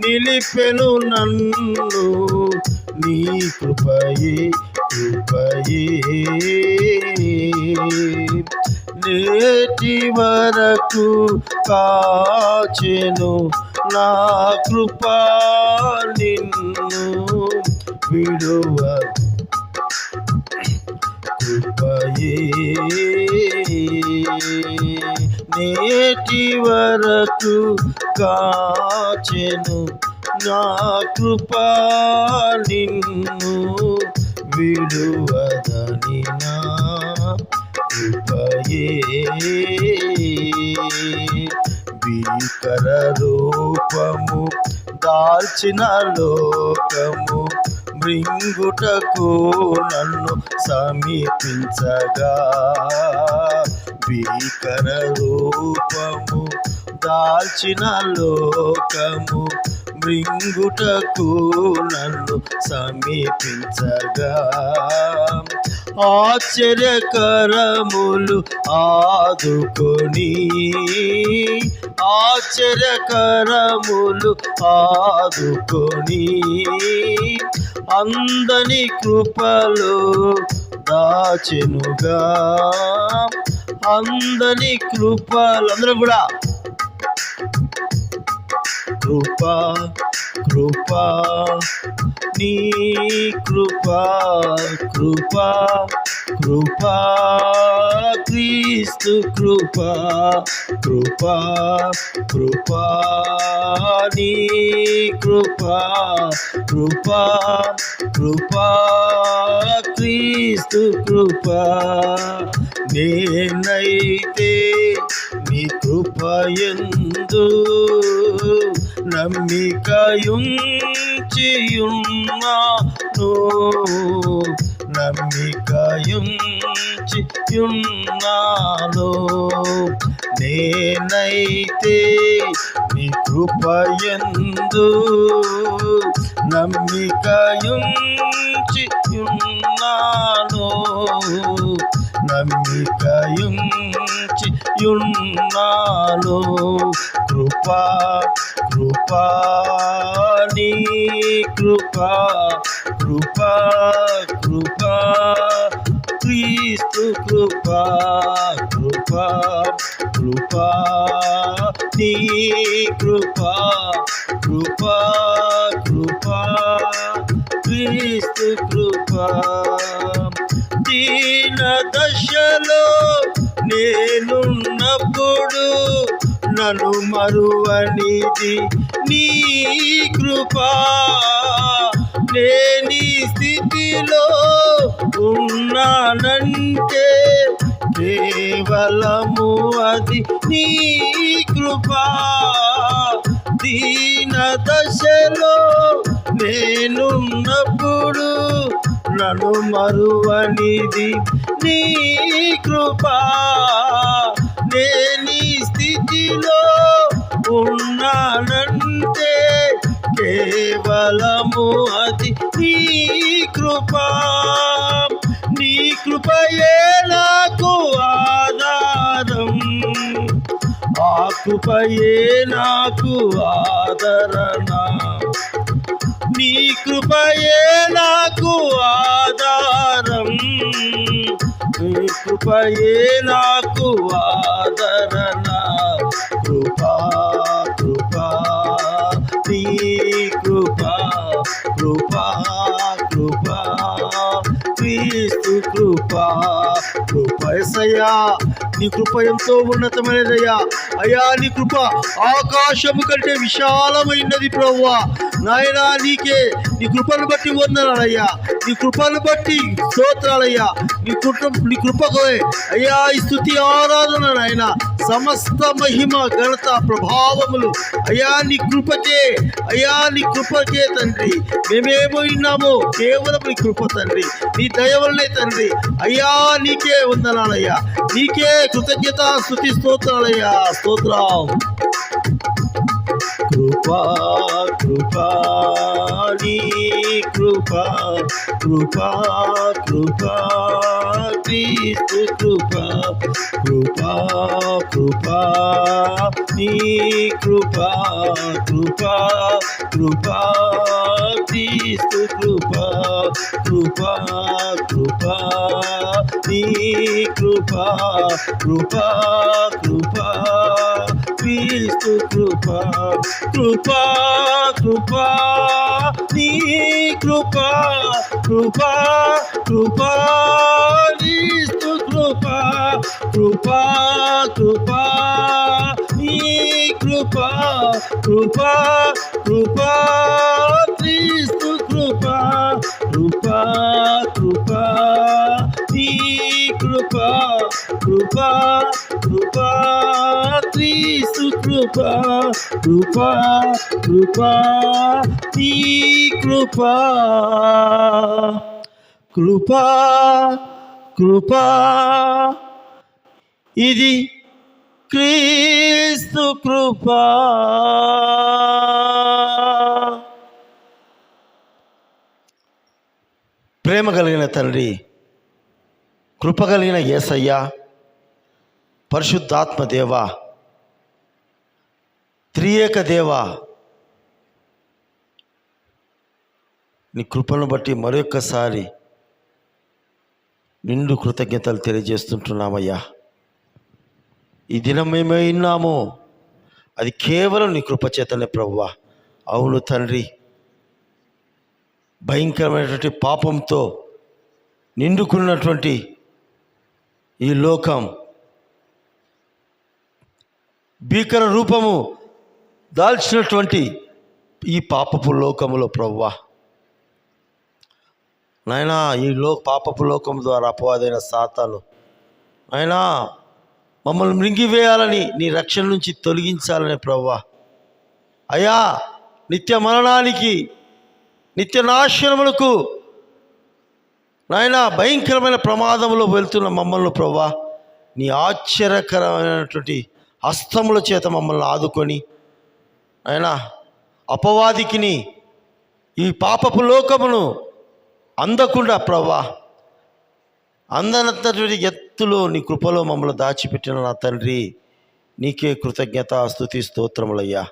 నిలిపెను నన్ను నీ కృపయే కృపయే నేటి వరకు కాచెను నా కృపా నిన్ను విడువ కృపయే నేటి వరకు కాచెను నా కృపా నిన్ను విడువదని నా కృపయే భీకర రూపము దాల్చిన లోకము మృంగుటకు నన్ను సమీపించగా, భీకర రూపము దాల్చిన లోకము మృంగుటకు నన్ను సమీపించగా, ఆశ్చర్యకరములు ఆదుకొని, ఆశ్చర్యకరములు ఆదుకొని అందని కృపలో దాచెనుగా, అందని కృపలు అందరూ కూడా కృపా కృపా నీ కృపా కృపా కృపా క్రీస్తు కృపా కృపా కృపా నీ కృపా కృపా కృపా క్రీస్తు కృపా, నేనైతే నీ కృపయందు నమ్మికయుంచియున్నాను, నమ్మికయుంచియున్నాను, నేనైతే నీ కృపయందు నమ్మికయుంచియున్నాను, నమ్మికయుంచియున్నాను, కృపా కృపా నీ కృపా కృపా కృపా క్రీస్తు కృపా కృపా కృపా నీ కృపా కృపా కృపా క్రీస్తు కృపా, దీన దశలో నేనున్నప్పుడు నన్ను మరువనిది నీ కృపా, లేని స్థితిలో ఉన్నానంటే కేవలము అది నీ కృపా, దీన దశలో నేనున్నప్పుడు నన్ను మరువనిది నీ కృపా, లేని స్థితిలో ఉన్నానంటే కేవలము అది నీ కృపా, నీ కృపయే నాకు ఆధారం, ఆ కృపయే నాకు ఆదరణ, నీ కృపయే నాకు ఆధారం, నీ కృపయే నాకు ఆదరణ, కృపా కృపా నీ కృపా కృపా కృపా క్రీస్తు కృపా కృపా. యేసయ్యా నీ కృప ఎంతో ఉన్నతమైనదయ్యా. అయ్యా నీ కృప ఆకాశము కంటే విశాలమైనది ప్రభువా. నాయనా నీకే నీ కృపను బట్టి వందనాలయ్యా, నీ కృపను బట్టి స్తోత్రాలయ్యా. నీ కృపకు అయ్యా ఈ స్తుతి ఆరాధన నాయన, సమస్త మహిమ ఘనత ప్రభావములు అయ్యా నీ కృపకే, అయ్యా నీ కృపకే తండ్రి. మేమేమో విన్నామో కేవలం నీ కృప తండ్రి, నీ దయ వల్లనే తండ్రి. అయ్యా నీకే వందనాలయ్యా, నీకే కృతజ్ఞత స్తుతి స్తోత్రాలయ్యా. స్తోత్రం. కృపా కృపా నీ కృపా కృపా కృపా క్రీస్తు కృపా కృపా కృపా నీ కృపా కృపా కృపా క్రీస్తు కృపా కృపా కృపా నీ కృపా కృపా కృపా క్రీస్తు కృపా కృపా కృపా నీ కృపా కృపా కృపా క్రీస్తు కృపా కృపా కృపా నీ కృపా కృపా కృపా క్రీస్తు కృపా కృపా కృపా నీ కృపా కృపా కృపా క్రీస్తు కృపా కృపా కృపా నీ కృపా కృపా కృపా ఇది క్రీస్తు కృపా. ప్రేమ కలిగిన తండ్రి, కృప కలిగిన యేసయ్య, పరిశుద్ధాత్మ దేవ, త్రియేక దేవ, నీ కృపను బట్టి మరొక్కసారి నిండు కృతజ్ఞతలు తెలియజేస్తుంటున్నామయ్యా. ఈ దినం మేము విన్నాము, అది కేవలం నీ కృపచేతనే ప్రభువా. అవును తండ్రి, భయంకరమైనటువంటి పాపంతో నిండుకున్నటువంటి ఈ లోకం, భీకర రూపము దాల్చినటువంటి ఈ పాపపు లోకములో ప్రభువా నాయనా, ఈ పాపపు లోకం ద్వారా అపవాదైన సాతాను నాయనా మమ్మల్ని మృంగివేయాలని, నీ రక్షణ నుంచి తొలగించాలని ప్రభువా అయ్యా, నిత్య మరణానికి, నిత్య నాశనములకు నాయనా భయంకరమైన ప్రమాదంలో వెళ్తున్న మమ్మల్ని ప్రభువా నీ ఆశ్చర్యకరమైనటువంటి హస్తముల చేత మమ్మల్ని ఆదుకొని నాయనా అపవాదికిని ఈ పాపపు లోకమును అందకుండా ప్రభువా అందనంతటి ఎత్తులో నీ కృపలో మమ్మల్ని దాచిపెట్టిన నా తండ్రి, నీకే కృతజ్ఞత స్తుతి స్తోత్రములయ్యా.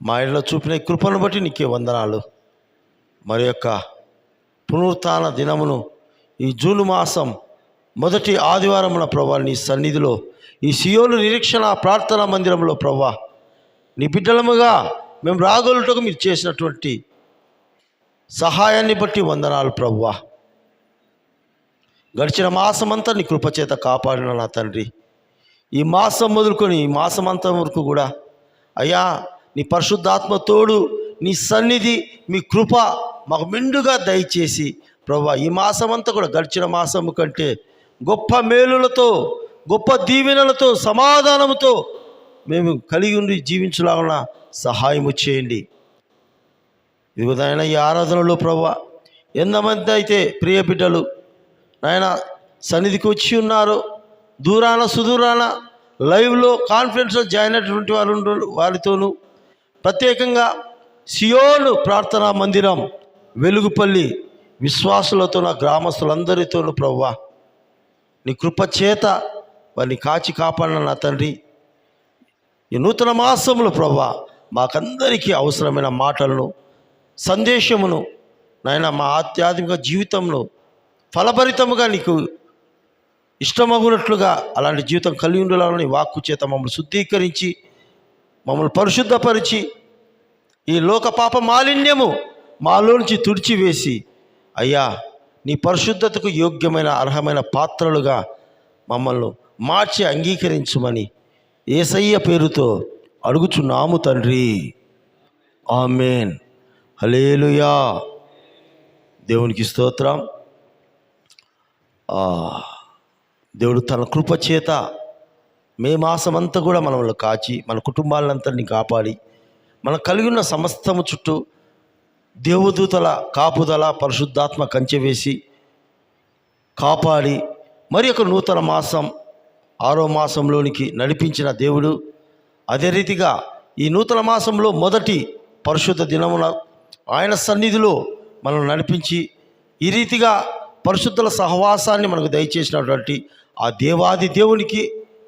మా ఇళ్ళలో చూపిన ఈ కృపను బట్టి నీకే వందనాలు. మరి యొక్క పునరుత్థాన దినమును ఈ జూన్ మాసం మొదటి ఆదివారమున ప్రభువా నీ సన్నిధిలో ఈ సియోను నిరీక్షణ ప్రార్థనా మందిరంలో ప్రభువా నీ బిడ్డలముగా మేము రాగలుటకు మీరు చేసినటువంటి సహాయాన్ని బట్టి వందనాలు ప్రభువా. గడిచిన మాసమంతా నీ కృపచేత కాపాడిన నా తండ్రి, ఈ మాసం మొదలుకొని ఈ మాసమంతా వరకు కూడా అయ్యా నీ పరిశుద్ధాత్మ తోడు, నీ సన్నిధి, మీ కృప మాకు మెండుగా దయచేసి ప్రభువా ఈ మాసమంతా కూడా గడిచిన మాసము కంటే గొప్ప మేలులతో, గొప్ప దీవెనలతో, సమాధానముతో మేము కలిగి ఉండి జీవించలాగా సహాయము చేయండి. ఇదిగో నాయన ఈ ఆరాధనలో ప్రభువా ఎంతమంది అయితే ప్రియ బిడ్డలు నాయన సన్నిధికి వచ్చి ఉన్నారో, దూరాన సుదూరాన లైవ్లో కాన్ఫరెన్స్లో జాయిన్ అయినటువంటి వారితోనూ, ప్రత్యేకంగా సియోను ప్రార్థనా మందిరం వెలుగుపల్లి విశ్వాసులతో నా గ్రామస్తులందరితోనూ ప్రభువా నీ కృప చేత వారిని కాచి కాపాడిన నా తండ్రి, ఈ నూతన మాసంలో ప్రభువా మాకందరికీ అవసరమైన మాటలను, సందేశమును నాయన మా ఆధ్యాత్మిక జీవితంలో ఫలభరితముగా నీకు ఇష్టమగునట్లుగా అలాంటి జీవితం కలిగి ఉండాలని వాక్కు చేత మమ్మల్ని శుద్ధీకరించి, మమ్మల్ని పరిశుద్ధపరిచి, ఈ లోక పాప మాలిన్యము మాలోంచి తుడిచివేసి అయ్యా నీ పరిశుద్ధతకు యోగ్యమైన అర్హమైన పాత్రలుగా మమ్మల్ని మార్చి అంగీకరించుమని యేసయ్య పేరుతో అడుగుచున్నాము తండ్రి. ఆమేన్. హల్లెలూయా. దేవునికి స్తోత్రం. దేవుడు తన కృప చేత మే మాసమంతా కూడా మనల్ని కాచి, మన కుటుంబాలందరినీ కాపాడి, మనం కలిగి ఉన్న సమస్తము చుట్టూ దేవదూతల కాపుదల, పరిశుద్ధాత్మ కంచె వేసి కాపాడి మరి ఒక నూతన మాసం 6వ మాసంలోనికి నడిపించిన దేవుడు, అదే రీతిగా ఈ నూతన మాసంలో మొదటి పరిశుద్ధ దినమున ఆయన సన్నిధిలో మనం నడిపించి ఈ రీతిగా పరిశుద్ధుల సహవాసాన్ని మనకు దయచేసినటువంటి ఆ దేవాది దేవునికి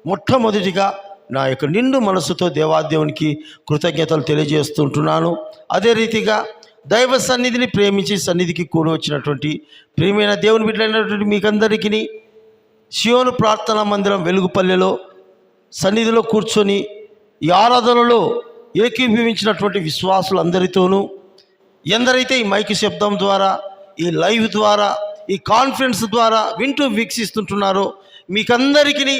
మొట్టమొదటిగా నా యొక్క నిండు మనసుతో దేవాదేవునికి కృతజ్ఞతలు తెలియజేస్తుంటున్నాను. అదే రీతిగా దైవ సన్నిధిని ప్రేమించి సన్నిధికి కూడి వచ్చినటువంటి ప్రియమైన దేవుని బిడ్డలైనటువంటి మీకందరికీ సియోను ప్రార్థనా మందిరం వెలుగుపల్లెలో సన్నిధిలో కూర్చొని ఈ ఆరాధనలో ఏకీభవించినటువంటి విశ్వాసులందరితోనూ, ఎందరైతే ఈ మైక్ శబ్దం ద్వారా, ఈ లైవ్ ద్వారా, ఈ కాన్ఫరెన్స్ ద్వారా వింటూ వీక్షిస్తుంటున్నారో మీకందరికీ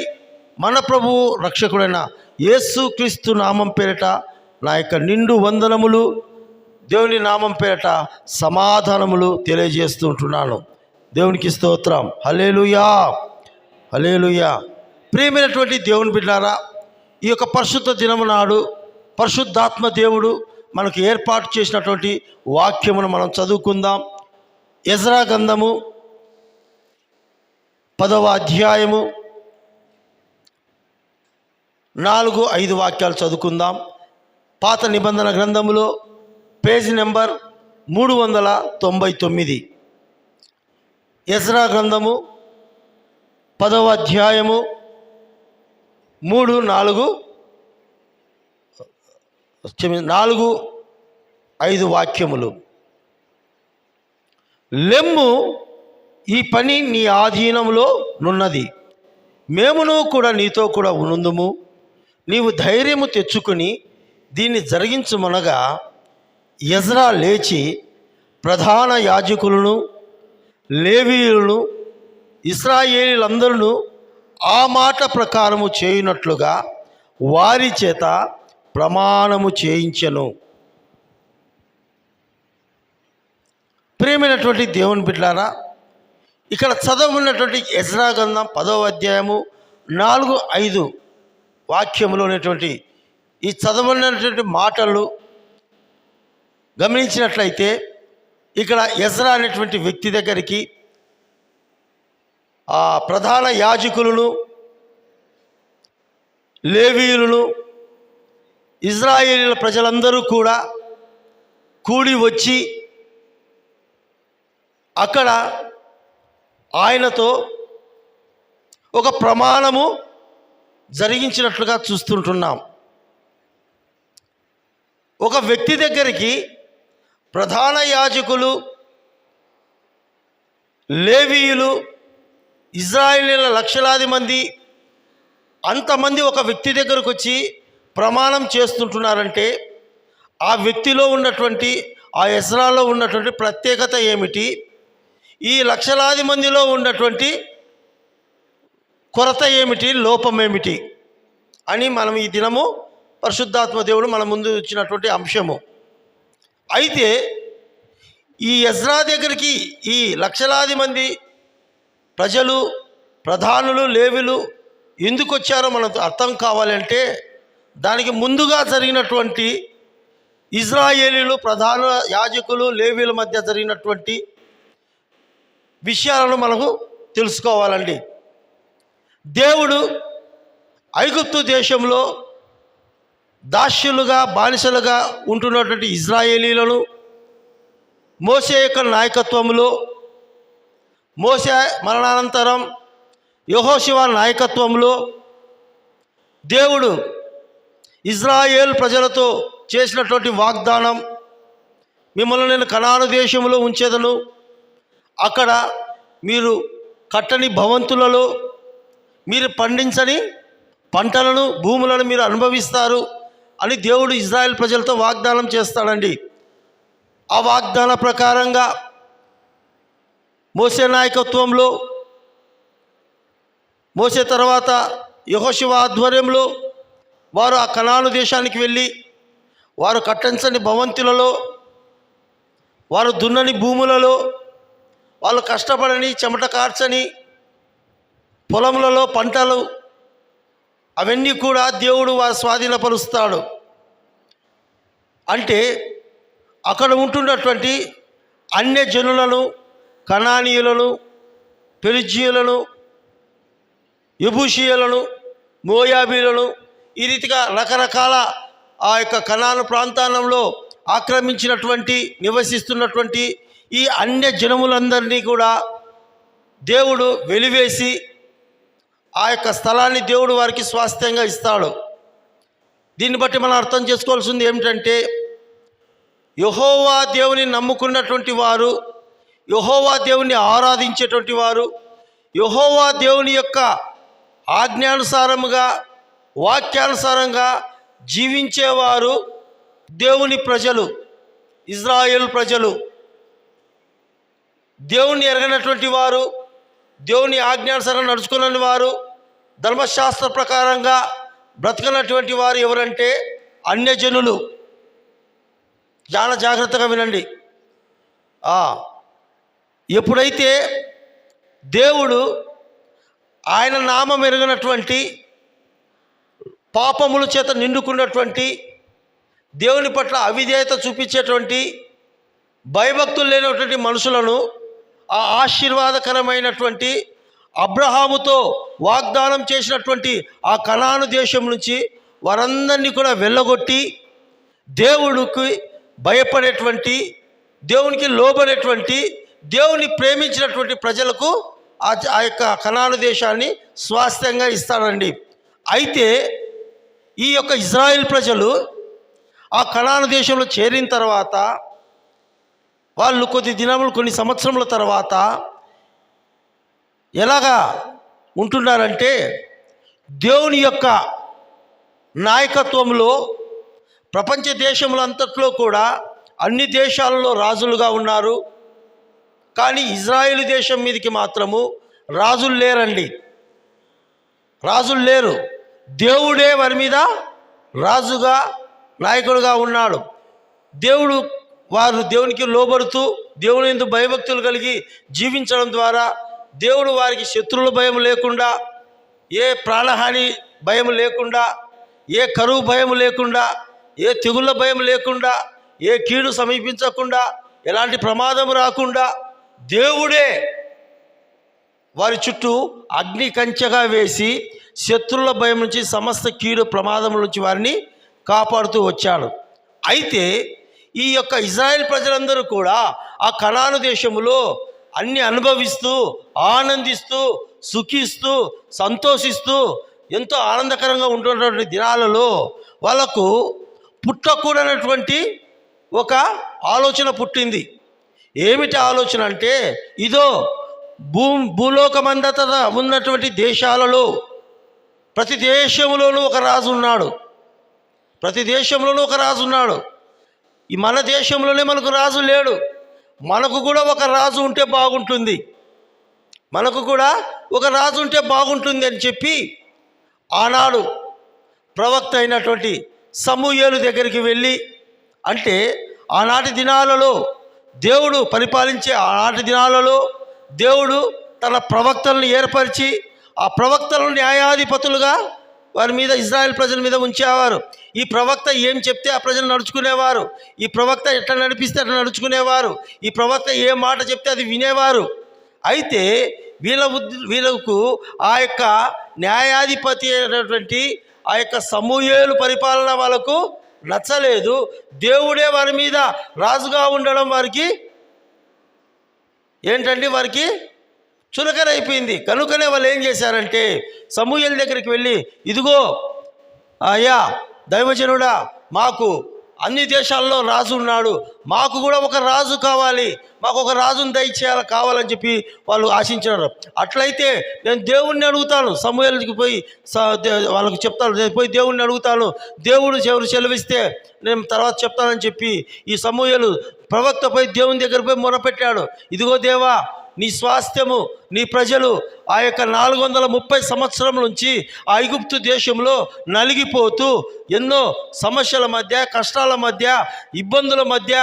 మన ప్రభువు రక్షకుడైన యేసుక్రీస్తు నామం పేరిట నా యొక్క నిండు వందనములు, దేవుని నామం పేరిట సమాధానములు తెలియజేస్తూ ఉంటున్నాను. దేవునికి స్తోత్రం. హల్లెలూయా, హల్లెలూయా. ప్రియమైనటువంటి దేవుని బిడ్డలారా, ఈ యొక్క పరిశుద్ధ దినము నాడు పరిశుద్ధాత్మ దేవుడు మనకు ఏర్పాటు చేసినటువంటి వాక్యమును మనం చదువుకుందాం. ఎజ్రా గ్రంథము 10వ అధ్యాయము 4-5 వాక్యాలు చదువుకుందాం. పాత నిబంధన గ్రంథములో పేజీ నెంబర్ 399. ఎజ్రా గ్రంథము 10వ అధ్యాయము 4-5 వాక్యములు. లెమ్ము, ఈ పని నీ ఆధీనంలో నున్నది, మేమును కూడా నీతో కూడా ఉన్నందుము. నీవు ధైర్యము తెచ్చుకుని దీన్ని జరిగించుమనగా ఎజ్రా లేచి ప్రధాన యాజకులను లేవీయులను ఇశ్రాయేలీలందరూ ఆ మాట ప్రకారము చేయునట్లుగా వారి చేత ప్రమాణము చేయించెను. ప్రియమైనటువంటి దేవుని బిడ్డలారా, ఇక్కడ చదవబడినటువంటి ఎజ్రా గ్రంథం 10వ అధ్యాయము 4-5 వాక్యములో ఉన్నటువంటి ఈ చదవబడినటువంటి మాటలు గమనించినట్లయితే ఇక్కడ ఎజ్రా అనేటువంటి వ్యక్తి దగ్గరికి ఆ ప్రధాన యాజకులను లేవీయులను ఇశ్రాయేలీయుల ప్రజలందరూ కూడా కూడి వచ్చి అక్కడ ఆయనతో ఒక ప్రమాణము జరిగించినట్లుగా చూస్తుంటున్నాం. ఒక వ్యక్తి దగ్గరికి ప్రధాన యాజకులు లేవీయులు ఇశ్రాయేలీయుల లక్షలాది మంది అంతమంది ఒక వ్యక్తి దగ్గరకు వచ్చి ప్రమాణం చేస్తుంటున్నారంటే ఆ వ్యక్తిలో ఉన్నటువంటి ఆ ఎజ్రాలో ఉన్నటువంటి ప్రత్యేకత ఏమిటి, ఈ లక్షలాది మందిలో ఉన్నటువంటి కొరత ఏమిటి, లోపం ఏమిటి అని మనం ఈ దినము పరిశుద్ధాత్మ దేవుడు మన ముందు వచ్చినటువంటి అంశము. అయితే ఈ ఎజ్రా దగ్గరికి ఈ లక్షలాది మంది ప్రజలు, ప్రధానులు, లేవీలు ఎందుకు వచ్చారో మనకు అర్థం కావాలంటే దానికి ముందుగా జరిగినటువంటి ఇశ్రాయేలీయులు ప్రధాన యాజకులు లేవీల మధ్య జరిగినటువంటి విషయాలను మనకు తెలుసుకోవాలండి. దేవుడు ఐగుప్తు దేశంలో దాస్యులుగా బానిసలుగా ఉంటున్నటువంటి ఇశ్రాయేలీలను మోషే యొక్క నాయకత్వంలో, మోషే మరణానంతరం యెహోషువ నాయకత్వంలో దేవుడు ఇశ్రాయేల్ ప్రజలతో చేసినటువంటి వాగ్దానం, మిమ్మల్ని నేను కనాను దేశంలో ఉంచేదను, అక్కడ మీరు కట్టని భవంతులలో మీరు పండించని పంటలను భూములను మీరు అనుభవిస్తారు అని దేవుడు ఇశ్రాయేల్ ప్రజలతో వాగ్దానం చేస్తాడండి. ఆ వాగ్దాన ప్రకారంగా మోషే నాయకత్వంలో, మోషే తర్వాత యెహోషువ ఆధ్వర్యంలో వారు ఆ కనాను దేశానికి వెళ్ళి వారు కట్టించని భవంతులలో, వారు దున్నని భూములలో, వాళ్ళు కష్టపడని చెమట కార్చని పొలములలో పంటలు అవన్నీ కూడా దేవుడు వారు స్వాధీనపరుస్తాడు. అంటే అక్కడ ఉంటున్నటువంటి అన్య జనులను, కనానీయులను, పెరిజీయులను, యెబూషీయులను, మోయాబీలను, ఈ రీతిగా రకరకాల ఆ యొక్క కనాను ప్రాంతాలలో ఆక్రమించినటువంటి నివసిస్తున్నటువంటి ఈ అన్య జనములందరినీ కూడా దేవుడు వెలివేసి ఆ యొక్క స్థలాన్ని దేవుడు వారికి స్వాస్థ్యంగా ఇస్తాడు. దీన్ని బట్టి మనం అర్థం చేసుకోవాల్సింది ఏమిటంటే యెహోవా దేవుని నమ్ముకున్నటువంటి వారు, యెహోవా దేవుని ఆరాధించేటువంటి వారు, యెహోవా దేవుని యొక్క ఆజ్ఞానుసారముగా వాక్యానుసారంగా జీవించేవారు దేవుని ప్రజలు, ఇశ్రాయేల్ ప్రజలు. దేవుని ఎరగనటువంటి వారు, దేవుని ఆజ్ఞానుసారం నడుచుకున్న వారు, ధర్మశాస్త్ర ప్రకారంగా బ్రతకనటువంటి వారు ఎవరంటే అన్యజనులు. చాలా జాగ్రత్తగా వినండి. ఎప్పుడైతే దేవుడు ఆయన నామం ఎరగనటువంటి పాపముల చేత నిండుకున్నటువంటి, దేవుని పట్ల అవిధేయత చూపించేటువంటి, భయభక్తులు లేనటువంటి మనుషులను ఆ ఆశీర్వాదకరమైనటువంటి అబ్రహాముతో వాగ్దానం చేసినటువంటి ఆ కనాను దేశం నుంచి వారందరినీ కూడా వెళ్ళగొట్టి దేవుడికి భయపడేటువంటి, దేవునికి లోబడేటువంటి, దేవుని ప్రేమించినటువంటి ప్రజలకు ఆ యొక్క కనాను దేశాన్ని స్వాస్థ్యంగా ఇస్తాడండి. అయితే ఈ యొక్క ఇజ్రాయిల్ ప్రజలు ఆ కనాను దేశంలో చేరిన తర్వాత వాళ్ళు కొన్ని సంవత్సరముల తర్వాత ఎలాగా ఉంటున్నారంటే, దేవుని యొక్క నాయకత్వంలో ప్రపంచ దేశములంతట్లో కూడా అన్ని దేశాలలో రాజులుగా ఉన్నారు. కానీ ఇజ్రాయేలు దేశం మీదకి మాత్రము రాజులు లేరండి. రాజులు లేరు. దేవుడే వారి మీద రాజుగా, నాయకుడుగా ఉన్నాడు. వారు దేవునికి లోబడుతూ దేవుని యందు భయభక్తులు కలిగి జీవించడం ద్వారా దేవుడు వారికి శత్రువుల భయం లేకుండా, ఏ ప్రాణహాని భయం లేకుండా, ఏ కరువు భయం లేకుండా, ఏ తెగుళ్ళ భయం లేకుండా, ఏ కీడు సమీపించకుండా, ఎలాంటి ప్రమాదం రాకుండా దేవుడే వారి చుట్టూ అగ్ని కంచెగా వేసి శత్రువుల భయం నుంచి, సమస్త కీడు ప్రమాదం నుంచి వారిని కాపాడుతూ వచ్చాడు. అయితే ఈ యొక్క ఇజ్రాయెల్ ప్రజలందరూ కూడా ఆ కనాను దేశములో అన్ని అనుభవిస్తూ, ఆనందిస్తూ, సుఖిస్తూ, సంతోషిస్తూ ఎంతో ఆనందకరంగా ఉంటున్నటువంటి దినాలలో వాళ్ళకు పుట్టకూడనటువంటి ఒక ఆలోచన పుట్టింది. ఏమిటి ఆలోచన అంటే, ఇదో భూలోకమంతటా ఉన్నటువంటి దేశాలలో ప్రతి దేశంలోనూ ఒక రాజు ఉన్నాడు. ప్రతి దేశంలోనూ ఒక రాజు ఉన్నాడు. ఈ మన దేశంలోనే మనకు రాజు లేడు. మనకు కూడా ఒక రాజు ఉంటే బాగుంటుంది, మనకు కూడా ఒక రాజు ఉంటే బాగుంటుంది అని చెప్పి ఆనాడు ప్రవక్త అయినటువంటి సమూయేలు దగ్గరికి వెళ్ళి, అంటే ఆనాటి దినాలలో దేవుడు పరిపాలించే ఆనాటి దినాలలో దేవుడు తన ప్రవక్తలను ఏర్పరిచి ఆ ప్రవక్తలను న్యాయాధిపతులుగా వారి మీద, ఇజ్రాయెల్ ప్రజల మీద ఉంచేవారు. ఈ ప్రవక్త ఏం చెప్తే ఆ ప్రజలు నడుచుకునేవారు. ఈ ప్రవక్త ఎట్లా నడిపిస్తే అట్లా నడుచుకునేవారు. ఈ ప్రవక్త ఏ మాట చెప్తే అది వినేవారు. అయితే వీళ్ళకు ఆ యొక్క న్యాయాధిపతి అయినటువంటి ఆ యొక్క సమూయేలు పరిపాలన వాళ్ళకు నచ్చలేదు. దేవుడే వారి మీద రాజుగా ఉండడం వారికి ఏంటండి, వారికి చులకనైపోయింది. కనుకనే వాళ్ళు ఏం చేశారంటే సమూయేలు దగ్గరికి వెళ్ళి, ఇదిగో అయ్యా దైవజనుడా, మాకు అన్ని దేశాల్లో రాజు ఉన్నాడు, మాకు కూడా ఒక రాజు కావాలి, మాకు ఒక రాజును దయచేయాలి కావాలని చెప్పి వాళ్ళు ఆశించారు. అట్లయితే నేను దేవుణ్ణి అడుగుతాను, సమూయేలుకి పోయి వాళ్ళకు చెప్తాను, పోయి దేవుణ్ణి అడుగుతాను, దేవుడు ఎవరు సెలవిస్తే నేను తర్వాత చెప్తానని చెప్పి ఈ సమూయేలు ప్రవక్త పోయి దేవుని దగ్గర పోయి మొరపెట్టాడు. ఇదిగో దేవా, నీ స్వాస్థ్యము, నీ ప్రజలు ఆ యొక్క 430 సంవత్సరం నుంచి ఆ ఐగుప్తు దేశంలో నలిగిపోతూ ఎన్నో సమస్యల మధ్య, కష్టాల మధ్య, ఇబ్బందుల మధ్య,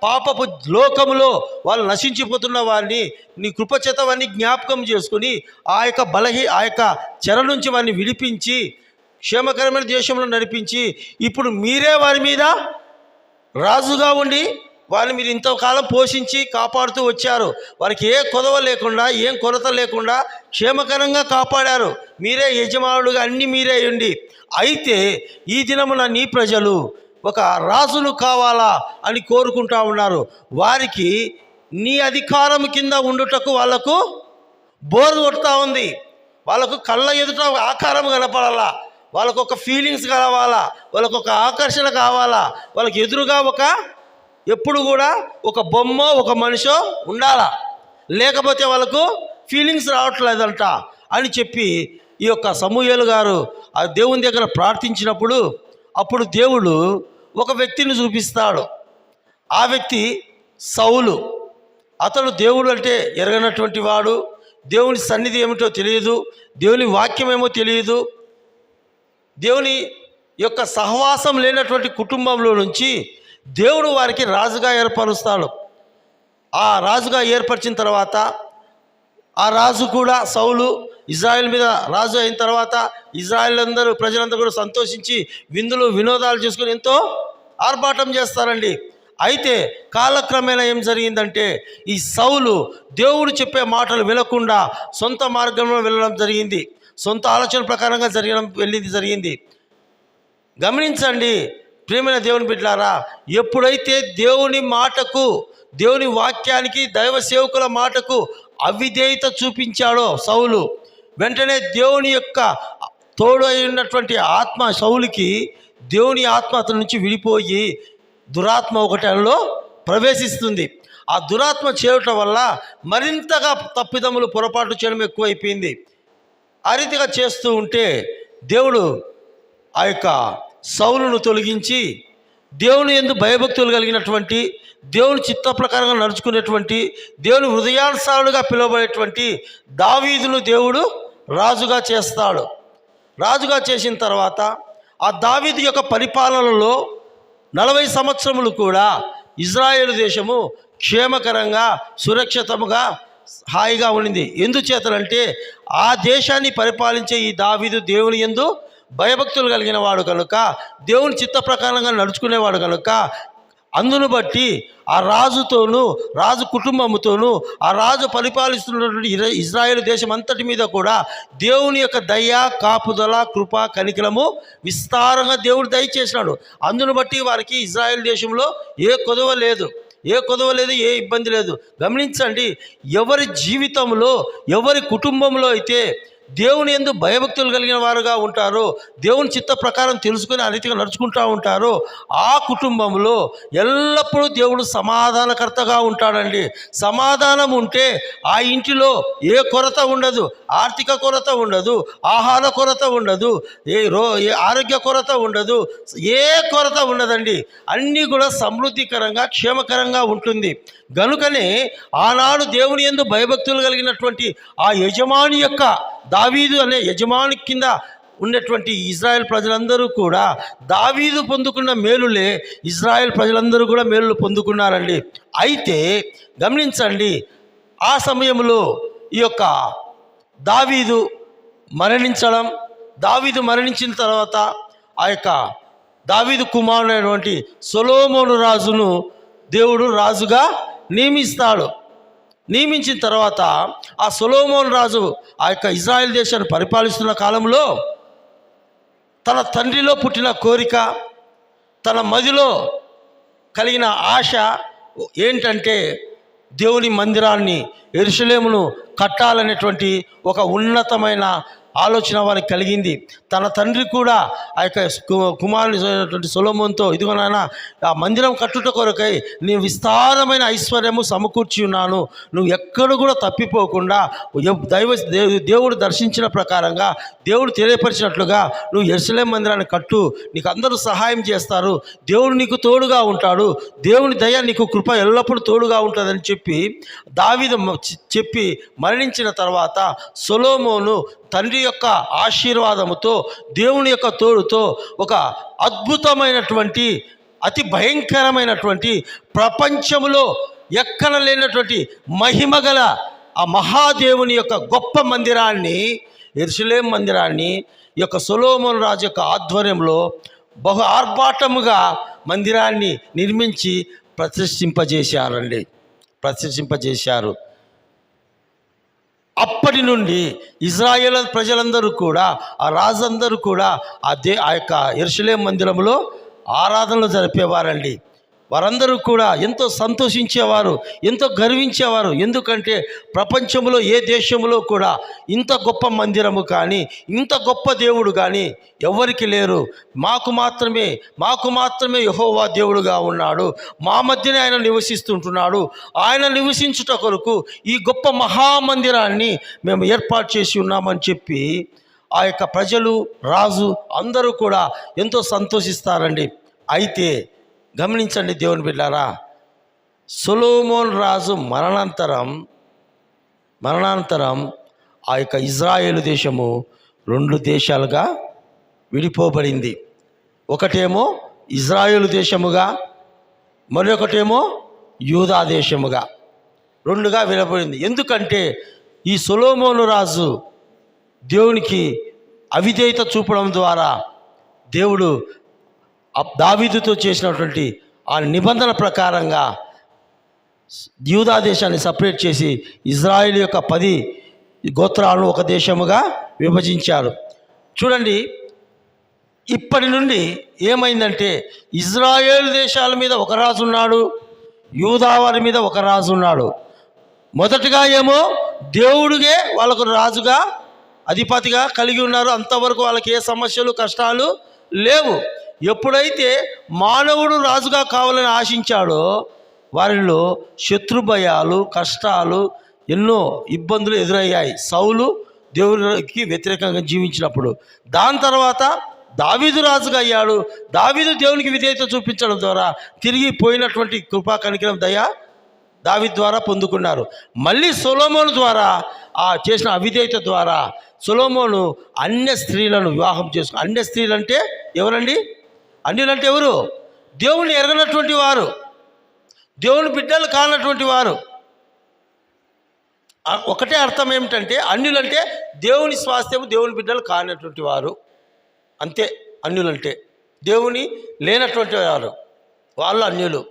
పాపపు లోకములో వాళ్ళు నశించిపోతున్న వారిని నీ కృపచేత వారిని జ్ఞాపకం చేసుకుని ఆ యొక్క చెర నుంచి వారిని విడిపించి క్షేమకరమైన దేశంలో నడిపించి ఇప్పుడు మీరే వారి మీద రాజుగా ఉండి వారిని మీరు ఇంతకాలం పోషించి కాపాడుతూ వచ్చారు. వారికి ఏ కొదవ లేకుండా, ఏం కొరత లేకుండా క్షేమకరంగా కాపాడారు. మీరే యజమానుడుగా అన్నీ మీరే ఉండి, అయితే ఈ దినమున నీ ప్రజలు ఒక రాజులు కావాలా అని కోరుకుంటా ఉన్నారు. వారికి నీ అధికారం కింద ఉండుటకు వాళ్ళకు బోరు కొడతా ఉంది. వాళ్ళకు కళ్ళ ఎదుట ఆకారం కనపడాలా, వాళ్ళకు ఒక ఫీలింగ్స్ కావాలా, వాళ్ళకు ఒక ఆకర్షణ కావాలా, వాళ్ళకి ఎదురుగా ఎప్పుడు కూడా ఒక బొమ్మ, ఒక మనిషో ఉండాలా, లేకపోతే వాళ్ళకు ఫీలింగ్స్ రావట్లేదంట అని చెప్పి ఈ యొక్క సమూయేలు గారు ఆ దేవుని దగ్గర ప్రార్థించినప్పుడు అప్పుడు దేవుడు ఒక వ్యక్తిని చూపిస్తాడు. ఆ వ్యక్తి సౌలు. అతడు దేవుడు అంటే ఎరగనటువంటి వాడు, దేవుని సన్నిధి ఏమిటో తెలియదు, దేవుని వాక్యం ఏమో తెలియదు, దేవుని యొక్క సహవాసం లేనటువంటి కుటుంబంలో నుంచి దేవుడు వారికి రాజుగా ఏర్పరుస్తాడు. ఆ రాజుగా ఏర్పరిచిన తర్వాత ఆ రాజు కూడా సౌలు ఇజ్రాయెల్ మీద రాజు అయిన తర్వాత ఇజ్రాయెల్ అందరూ ప్రజలందరూ కూడా సంతోషించి విందులు వినోదాలు చేసుకొని ఎంతో ఆర్భాటం చేస్తారండి. అయితే కాలక్రమేణా ఏం జరిగిందంటే ఈ సౌలు దేవుడు చెప్పే మాటలు వినకుండా సొంత మార్గంలో వెళ్ళడం జరిగింది. సొంత ఆలోచన ప్రకారంగా జరిగింది. గమనించండి ప్రియమైన దేవుని బిడ్డలారా, ఎప్పుడైతే దేవుని మాటకు, దేవుని వాక్యానికి, దైవ సేవకుల మాటకు అవిధేయత చూపించాడో సౌలు, వెంటనే దేవుని యొక్క తోడు అయినటువంటి ఆత్మ సౌలుకి, దేవుని ఆత్మ అతని నుంచి విడిపోయి దురాత్మ ఒకటిలో ప్రవేశిస్తుంది. ఆ దురాత్మ చేయటం వల్ల మరింతగా తప్పిదములు, పొరపాటు చేయడం ఎక్కువైపోయింది. ఆ రీతిగా చేస్తూ ఉంటే దేవుడు ఆ యొక్క సౌలును తొలగించి దేవుని యందు భయభక్తులు కలిగినటువంటి, దేవుని చిత్త ప్రకారంగా నడుచుకునేటువంటి, దేవుని హృదయానుసారుడుగా పిలువబడేటువంటి దావీదును దేవుడు రాజుగా చేస్తాడు. రాజుగా చేసిన తర్వాత ఆ దావీదు యొక్క పరిపాలనలో 40 సంవత్సరములు కూడా ఇజ్రాయేలు దేశము క్షేమకరంగా, సురక్షితముగా, హాయిగా ఉండింది. ఎందుచేతనంటే ఆ దేశాన్ని పరిపాలించే ఈ దావీదు దేవుని యందు భయభక్తులు కలిగిన వాడు కనుక, దేవుని చిత్త ప్రకారంగా నడుచుకునేవాడు కనుక, అందును బట్టి ఆ రాజుతోనూ, రాజు కుటుంబముతోనూ, ఆ రాజు పరిపాలిస్తున్నటువంటి ఇజ్రాయేల్ దేశం అంతటి మీద కూడా దేవుని యొక్క దయ, కాపుదల, కృప, కనికరము విస్తారంగా దేవుడు దయచేసినాడు. అందును బట్టి వారికి ఇజ్రాయేల్ దేశంలో ఏ కొదవ లేదు, ఏ ఇబ్బంది లేదు. గమనించండి, ఎవరి జీవితంలో, ఎవరి కుటుంబంలో అయితే దేవుని యందు భయభక్తులు కలిగిన వారుగా ఉంటారో, దేవుని చిత్త ప్రకారం తెలుసుకొని ఆ రీతిగా నడుచుకుంటూ ఉంటారో, ఆ కుటుంబంలో ఎల్లప్పుడూ దేవుడు సమాధానకర్తగా ఉంటాడండి. సమాధానం ఉంటే ఆ ఇంటిలో ఏ కొరత ఉండదు, ఆర్థిక కొరత ఉండదు, ఆహార కొరత ఉండదు, ఏ ఆరోగ్య కొరత ఉండదు, ఏ కొరత ఉండదండి. అన్నీ కూడా సమృద్ధికరంగా, క్షేమకరంగా ఉంటుంది. గనుకనే ఆనాడు దేవుని యందు భయభక్తులు కలిగినటువంటి ఆ యజమాని యొక్క, దావీదు అనే యజమాని కింద ఉన్నటువంటి ఇజ్రాయెల్ ప్రజలందరూ కూడా దావీదు పొందుకున్న మేలులే ఇజ్రాయెల్ ప్రజలందరూ కూడా మేలులు పొందుకున్నారండి. అయితే గమనించండి, ఆ సమయంలో ఈ యొక్క దావీదు మరణించిన తర్వాత ఆ యొక్క దావీదు కుమారుడైనటువంటి సొలొమోను రాజును దేవుడు రాజుగా నియమిస్తాడు. నియమించిన తర్వాత ఆ సొలొమోను రాజు ఆ యొక్క ఇజ్రాయెల్ దేశాన్ని పరిపాలిస్తున్న కాలంలో తన తండ్రిలో పుట్టిన కోరిక, తన మదిలో కలిగిన ఆశ ఏంటంటే దేవుని మందిరాన్ని, యెరూషలేమును కట్టాలనేటువంటి ఒక ఉన్నతమైన ఆలోచన వారికి కలిగింది. తన తండ్రి కూడా ఆ యొక్క కుమారుని సొలొమోనుతో, ఇదిగో నాయన, ఆ మందిరం కట్టుట కొరకై నేను విస్తారమైన ఐశ్వర్యము సమకూర్చి ఉన్నాను, నువ్వు ఎక్కడ కూడా తప్పిపోకుండా దేవుడు దర్శించిన ప్రకారంగా, దేవుడు తెలియపరిచినట్లుగా నువ్వు యెరూషలేము మందిరాన్ని కట్టు, నీకు అందరూ సహాయం చేస్తారు, దేవుడు నీకు తోడుగా ఉంటాడు, దేవుని దయ నీకు కృప ఎల్లప్పుడూ తోడుగా ఉంటుందని దావీదు చెప్పి మరణించిన తర్వాత సొలొమోను తండ్రి యొక్క ఆశీర్వాదముతో, దేవుని యొక్క తోడుతో ఒక అద్భుతమైనటువంటి, అతి భయంకరమైనటువంటి, ప్రపంచంలో ఎక్కడ లేనటువంటి మహిమగల ఆ మహాదేవుని యొక్క గొప్ప మందిరాన్ని, యెరూషలేము మందిరాన్ని ఈ యొక్క సొలొమోను రాజు యొక్క ఆధ్వర్యంలో బహు ఆర్భాటముగా మందిరాన్ని నిర్మించి ప్రతిష్ఠింపజేశారు. అప్పటి నుండి ఇజ్రాయేల్ ప్రజలందరూ కూడా, ఆ రాజందరూ కూడా ఆ యొక్క యెరూషలేము మందిరంలో ఆరాధనలు జరిపేవారండి. వారందరూ కూడా ఎంతో సంతోషించేవారు, ఎంతో గర్వించేవారు. ఎందుకంటే ప్రపంచంలో ఏ దేశంలో కూడా ఇంత గొప్ప మందిరము కానీ, ఇంత గొప్ప దేవుడు కానీ ఎవరికి లేరు. మాకు మాత్రమే యెహోవా దేవుడుగా ఉన్నాడు, మా మధ్యనే ఆయన నివసిస్తుంటున్నాడు. ఆయన నివసించుట కొరకు ఈ గొప్ప మహామందిరాన్ని మేము ఏర్పాటు చేసి ఉన్నామని చెప్పి ఆ యొక్క ప్రజలు, రాజు అందరూ కూడా ఎంతో సంతోషిస్తారండి. అయితే గమనించండి దేవుని బిడ్డారా, సొలొమోను రాజు మరణానంతరం ఆ యొక్క ఇజ్రాయేలు దేశము 2 దేశాలుగా విడిపోబడింది. ఒకటేమో ఇజ్రాయేలు దేశముగా, మరొకటేమో యూదా దేశముగా 2గా విడబడింది. ఎందుకంటే ఈ సొలొమోను రాజు దేవునికి అవిధేయత చూపడం ద్వారా దేవుడు దావీదుతో చేసినటువంటి ఆ నిబంధన ప్రకారంగా యూదా దేశాన్ని సపరేట్ చేసి ఇజ్రాయిల్ యొక్క 10 గోత్రాలను ఒక దేశముగా విభజించారు. చూడండి, ఇప్పటి నుండి ఏమైందంటే ఇజ్రాయేల్ దేశాల మీద ఒక రాజు ఉన్నాడు, యూదా వారి మీద ఒక రాజు ఉన్నాడు. మొదటగా ఏమో దేవుడిగే వాళ్ళకు రాజుగా అధిపతిగా కలిగి ఉన్నారు. అంతవరకు వాళ్ళకి ఏ సమస్యలు కష్టాలు లేవు. ఎప్పుడైతే మానవుడు రాజుగా కావాలని ఆశించాడో వారిలో శత్రుభయాలు కష్టాలు ఎన్నో ఇబ్బందులు ఎదురయ్యాయి. సౌలు దేవునికి వ్యతిరేకంగా జీవించినప్పుడు. దాని తర్వాత దావీదు రాజుగా అయ్యాడు. దావీదు దేవునికి విధేయత చూపించడం ద్వారా తిరిగి పోయినటువంటి కృపా కనికరం దయ దావీదు ద్వారా పొందుకున్నారు. మళ్ళీ సొలొమోను ద్వారా ఆ చేసిన అవిధేయత ద్వారా సొలొమోను అన్య స్త్రీలను వివాహం చేసుకుని, అన్య స్త్రీలు అంటే ఎవరండి? అన్యులంటే ఎవరు? దేవుని ఎరగనటువంటి వారు, దేవుని బిడ్డలు కానటువంటి వారు. ఒకటే అర్థం ఏమిటంటే అన్యులంటే దేవుని స్వాస్థ్యము దేవుని బిడ్డలు కానటువంటి వారు, అంతే. అన్యులంటే దేవుని లేనటువంటి వారు, వాళ్ళు అన్యులు.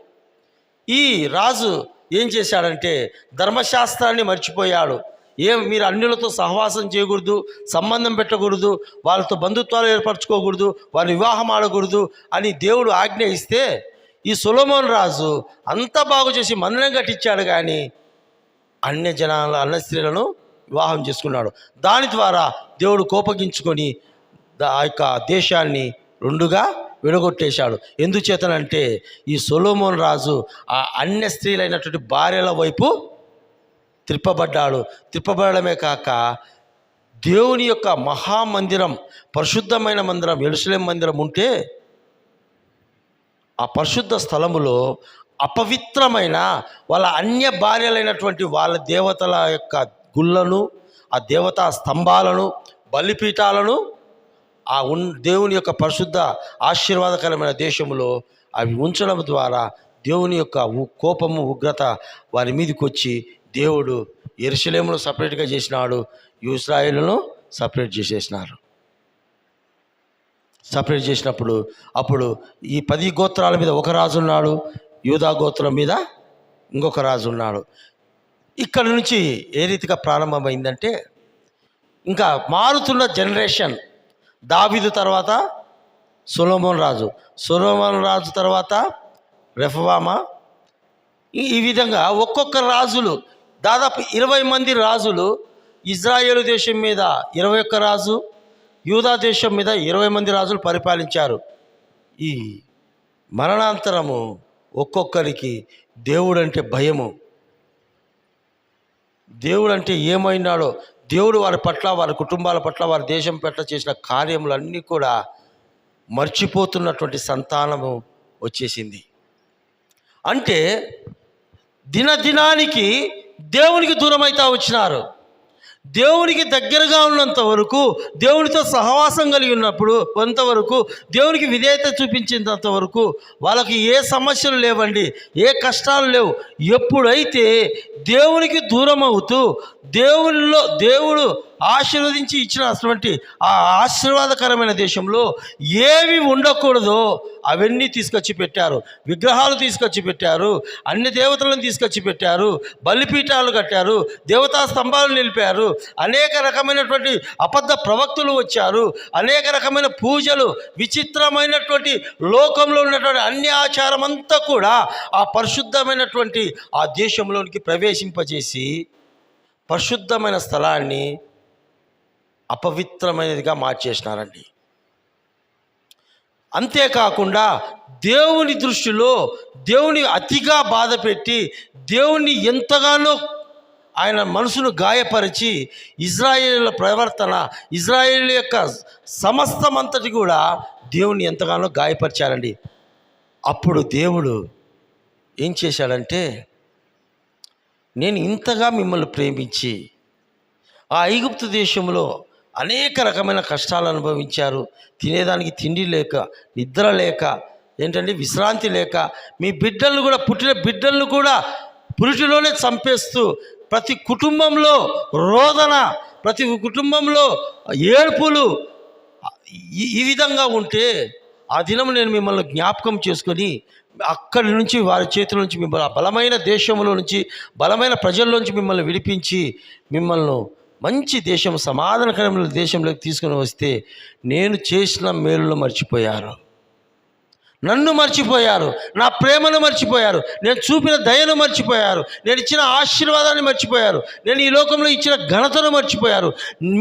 ఈ రాజు ఏం చేశాడంటే ధర్మశాస్త్రాన్ని మర్చిపోయాడు. మీరు అన్యులతో సహవాసం చేయకూడదు, సంబంధం పెట్టకూడదు, వాళ్ళతో బంధుత్వాలు ఏర్పరచుకోకూడదు, వారి వివాహం ఆడకూడదు అని దేవుడు ఆజ్ఞ ఇస్తే ఈ సొలొమోను రాజు అంతా బాగు చేసి మందిరం కట్టించాడు, కానీ అన్య స్త్రీలను వివాహం చేసుకున్నాడు. దాని ద్వారా దేవుడు కోపగించుకొని ఆ యొక్క దేశాన్ని 2గా విడగొట్టేశాడు. ఎందుచేతనంటే ఈ సొలొమోను రాజు ఆ అన్య స్త్రీలైనటువంటి భార్యల వైపు త్రిప్పబడమే కాక దేవుని యొక్క మహామందిరం, పరిశుద్ధమైన మందిరం, యెరూషలేము మందిరం ఉంటే ఆ పరిశుద్ధ స్థలములో అపవిత్రమైన వాళ్ళ అన్య భార్యలైనటువంటి వాళ్ళ దేవతల యొక్క గుళ్ళను, ఆ దేవతా స్తంభాలను, బలిపీఠాలను దేవుని యొక్క పరిశుద్ధ ఆశీర్వాదకరమైన దేశంలో అవి ఉంచడం ద్వారా దేవుని యొక్క కోపము ఉగ్రత వారి మీదకి వచ్చి దేవుడు యెరూషలేమును సపరేట్గా చేసినాడు, ఇశ్రాయేలును సపరేట్ చేసేసినారు. సపరేట్ చేసినప్పుడు అప్పుడు ఈ 10 గోత్రాల మీద ఒక రాజు ఉన్నాడు, యూదా గోత్రం మీద ఇంకొక రాజు ఉన్నాడు. ఇక్కడ నుంచి ఏ రీతిగా ప్రారంభమైందంటే ఇంకా మారుతున్న జనరేషన్. దావీదు తర్వాత సొలొమోను రాజు తర్వాత రెహబాము. ఈ విధంగా ఒక్కొక్క రాజులు దాదాపు 20 మంది రాజులు, ఇజ్రాయేలు దేశం మీద 21 రాజు, యూదా దేశం మీద 20 మంది రాజులు పరిపాలించారు. ఈ మరణాంతరము ఒక్కొక్కరికి దేవుడంటే భయము, దేవుడంటే ఏమైనాడో, దేవుడు వారి పట్ల, వారి కుటుంబాల పట్ల, వారి దేశం పట్ల చేసిన కార్యములన్నీ కూడా మర్చిపోతున్నటువంటి సంతానము వచ్చేసింది. అంటే దినదినానికి దేవునికి దూరమైతా వచ్చినారు. దేవునికి దగ్గరగా ఉన్నంత వరకు, దేవునితో సహవాసం కలిగి ఉన్నప్పుడు కొంతవరకు, దేవునికి విధేయత చూపించినంత వరకు వాళ్ళకి ఏ సమస్యలు లేవండి, ఏ కష్టాలు లేవు. ఎప్పుడైతే దేవునికి దూరం అవుతూ దేవుడు ఆశీర్వదించి ఇచ్చినటువంటి ఆ ఆశీర్వాదకరమైన దేశంలో ఏవి ఉండకూడదో అవన్నీ తీసుకొచ్చి పెట్టారు. విగ్రహాలు తీసుకొచ్చి పెట్టారు, అన్ని దేవతలను తీసుకొచ్చి పెట్టారు, బలిపీఠాలు కట్టారు, దేవతా స్తంభాలు నిలిపారు, అనేక రకమైనటువంటి అబద్ధ ప్రవక్తులు వచ్చారు, అనేక రకమైన పూజలు, విచిత్రమైనటువంటి లోకంలో ఉన్నటువంటి అన్ని ఆచారం అంతా కూడా ఆ పరిశుద్ధమైనటువంటి ఆ దేశంలోనికి ప్రవేశింపజేసి పరిశుద్ధమైన స్థలాన్ని అపవిత్రమైనదిగా మార్చేసినారండి. అంతేకాకుండా దేవుని దృష్టిలో దేవుని అతిగా బాధ పెట్టి, దేవుని ఎంతగానో ఆయన మనసును గాయపరిచి, ఇజ్రాయేలు ప్రవర్తన, ఇజ్రాయేలు యొక్క సమస్తమంతటి కూడా దేవుని ఎంతగానో గాయపరిచారండి. అప్పుడు దేవుడు ఏం చేశాడంటే, నేను ఇంతగా మిమ్మల్ని ప్రేమించి ఆ ఐగుప్తు దేశంలో అనేక రకమైన కష్టాలు అనుభవించారు. తినేదానికి తిండి లేక, నిద్ర లేక, ఏంటంటే విశ్రాంతి లేక, మీ బిడ్డలను కూడా, పుట్టిన బిడ్డలను కూడా పురిటిలోనే చంపేస్తూ ప్రతి కుటుంబంలో రోదన, ప్రతి కుటుంబంలో ఏడుపులు ఈ విధంగా ఉంటే ఆ దినం నేను మిమ్మల్ని జ్ఞాపకం చేసుకొని అక్కడి నుంచి వారి చేతుల నుంచి మిమ్మల్ని ఆ బలమైన దేశంలో నుంచి, బలమైన ప్రజల్లోంచి మిమ్మల్ని విడిపించి మిమ్మల్ని మంచి దేశం, సమాధానకరమైన దేశంలోకి తీసుకొని వస్తే నేను చేసిన మేలును మర్చిపోయారు, నన్ను మర్చిపోయారు, నా ప్రేమను మర్చిపోయారు, నేను చూపిన దయను మర్చిపోయారు, నేను ఇచ్చిన ఆశీర్వాదాన్ని మర్చిపోయారు, నేను ఈ లోకంలో ఇచ్చిన ఘనతను మర్చిపోయారు.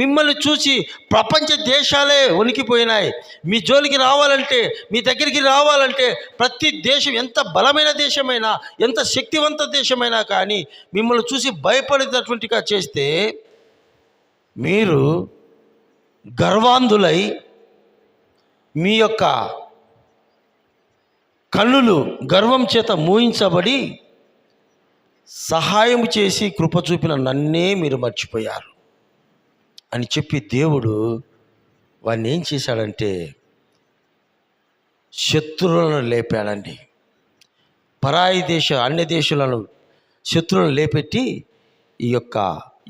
మిమ్మల్ని చూసి ప్రపంచ దేశాలే వణికిపోయినాయి. మీ జోలికి రావాలంటే, మీ దగ్గరికి రావాలంటే ప్రతి దేశం, ఎంత బలమైన దేశమైనా, ఎంత శక్తివంత దేశమైనా కానీ మిమ్మల్ని చూసి భయపడేటటువంటిగా చేస్తే మీరు గర్వాంధులై మీ యొక్క కన్నులు గర్వం చేత మూయించబడి సహాయం చేసి కృప చూపిన నన్నే మీరు మర్చిపోయారు అని చెప్పి దేవుడు వాడిని ఏం చేశాడంటే శత్రువులను లేపాడండి. పరాయి అన్య దేశాలను శత్రువులను లేపెట్టి ఈ యొక్క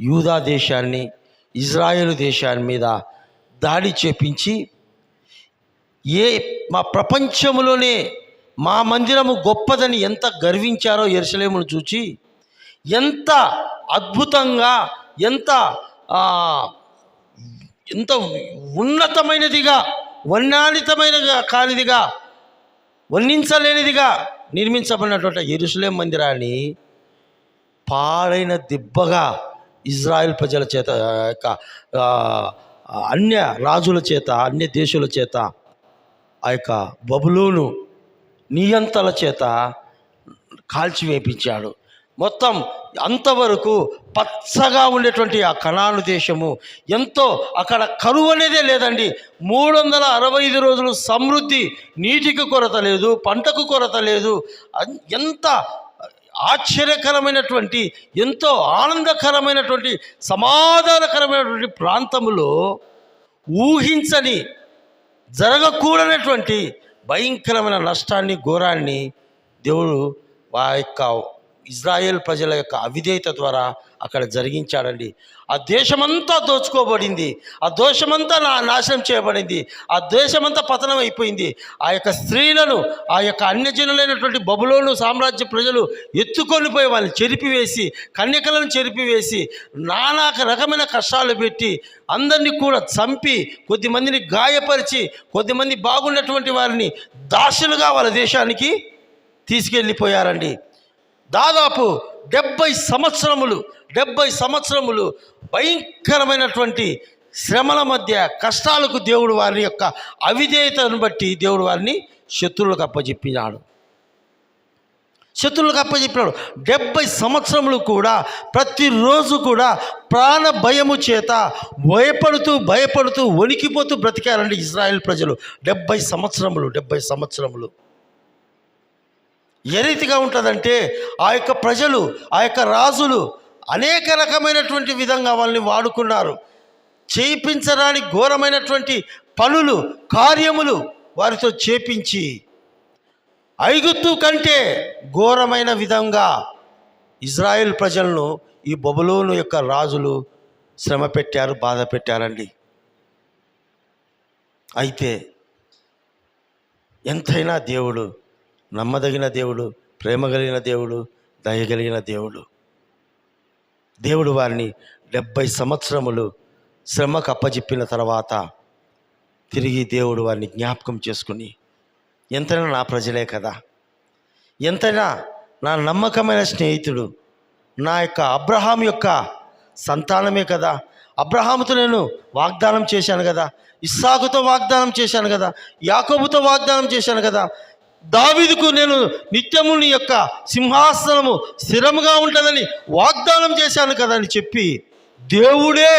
యూదా దేశాన్ని, ఇజ్రాయేలు దేశాన్ని మీద దాడి చేపించి మా ప్రపంచంలోనే మా మందిరము గొప్పదని ఎంత గర్వించారో యెరూషలేమును చూచి, ఎంత అద్భుతంగా, ఎంత ఉన్నతమైనదిగా, వర్ణించలేనిదిగా నిర్మించబడినటువంటి యెరూషలేం మందిరాన్ని పాడైన దిబ్బగా ఇజ్రాయెల్ ప్రజల చేత, అన్య రాజుల చేత, అన్య దేశుల చేత, ఆ యొక్క బబులోను నియంతల చేత కాల్చివేపించాడు. మొత్తం అంతవరకు పచ్చగా ఉండేటువంటి ఆ కనాను దేశము ఎంతో, అక్కడ కరువు అనేదే లేదండి. 365 రోజులు సమృద్ధి, నీటికి కొరత లేదు, పంటకు కొరత లేదు. ఎంత ఆశ్చర్యకరమైనటువంటి, ఎంతో ఆనందకరమైనటువంటి, సమాధానకరమైనటువంటి ప్రాంతములో ఊహించని, జరగకూడనటువంటి భయంకరమైన నష్టాన్ని, ఘోరాన్ని దేవుడు ఆ యొక్క ఇజ్రాయేల్ ప్రజల యొక్క అవిధేయత ద్వారా అక్కడ జరిగించాడండి. ఆ దేశమంతా దోచుకోబడింది, ఆ దేశమంతా నాశనం చేయబడింది, ఆ దేశమంతా పతనం అయిపోయింది. ఆ యొక్క స్త్రీలను, ఆ యొక్క అన్యజనులైనటువంటి బబులోను సామ్రాజ్య ప్రజలు ఎత్తుకొని పోయి వాళ్ళని చెరిపివేసి, కన్యకలను చెరిపివేసి, నానా రకమైన కష్టాలు పెట్టి అందరినీ కూడా చంపి, కొద్దిమందిని గాయపరిచి, కొద్దిమంది బాగున్నటువంటి వారిని దాసులుగా వాళ్ళ దేశానికి తీసుకెళ్ళిపోయారండి. దాదాపు 70 సంవత్సరములు భయంకరమైనటువంటి శ్రమల మధ్య, కష్టాలకు దేవుడు వారి యొక్క అవిధేయతను బట్టి దేవుడు వారిని శత్రువులకు అప్పచెప్పినాడు. 70 సంవత్సరములు కూడా ప్రతిరోజు కూడా ప్రాణ భయము చేత భయపడుతూ వణికిపోతూ బ్రతికారండి ఇజ్రాయెల్ ప్రజలు. 70 సంవత్సరములు. ఏ రీతిగా ఉంటుందంటే ఆ యొక్క ప్రజలు, ఆ యొక్క రాజులు అనేక రకమైనటువంటి విధంగా వాళ్ళని వాడుకున్నారు. చేయించరాని ఘోరమైనటువంటి పనులు, కార్యములు వారితో చేపించి ఐగుప్తు కంటే ఘోరమైన విధంగా ఇజ్రాయెల్ ప్రజలను ఈ బబులోను యొక్క రాజులు శ్రమ పెట్టారు, బాధ పెట్టారండి. అయితే ఎంతైనా దేవుడు నమ్మదగిన దేవుడు, ప్రేమ కలిగిన దేవుడు, దయగలిగిన దేవుడు వారిని 70 సంవత్సరములు శ్రమకు అప్పచెప్పిన తర్వాత తిరిగి దేవుడు వారిని జ్ఞాపకం చేసుకుని, ఎంతైనా నా ప్రజలే కదా, ఎంతైనా నా నమ్మకమైన స్నేహితుడు, నా యొక్క అబ్రహాం యొక్క సంతానమే కదా, అబ్రహాముతో నేను వాగ్దానం చేశాను కదా, ఇస్సాకుతో వాగ్దానం చేశాను కదా, యాకోబుతో వాగ్దానం చేశాను కదా, దావీదుకు నేను నిత్యము నీ యొక్క సింహాసనము స్థిరముగా ఉంటుందని వాగ్దానం చేశాను కదా అని చెప్పి దేవుడే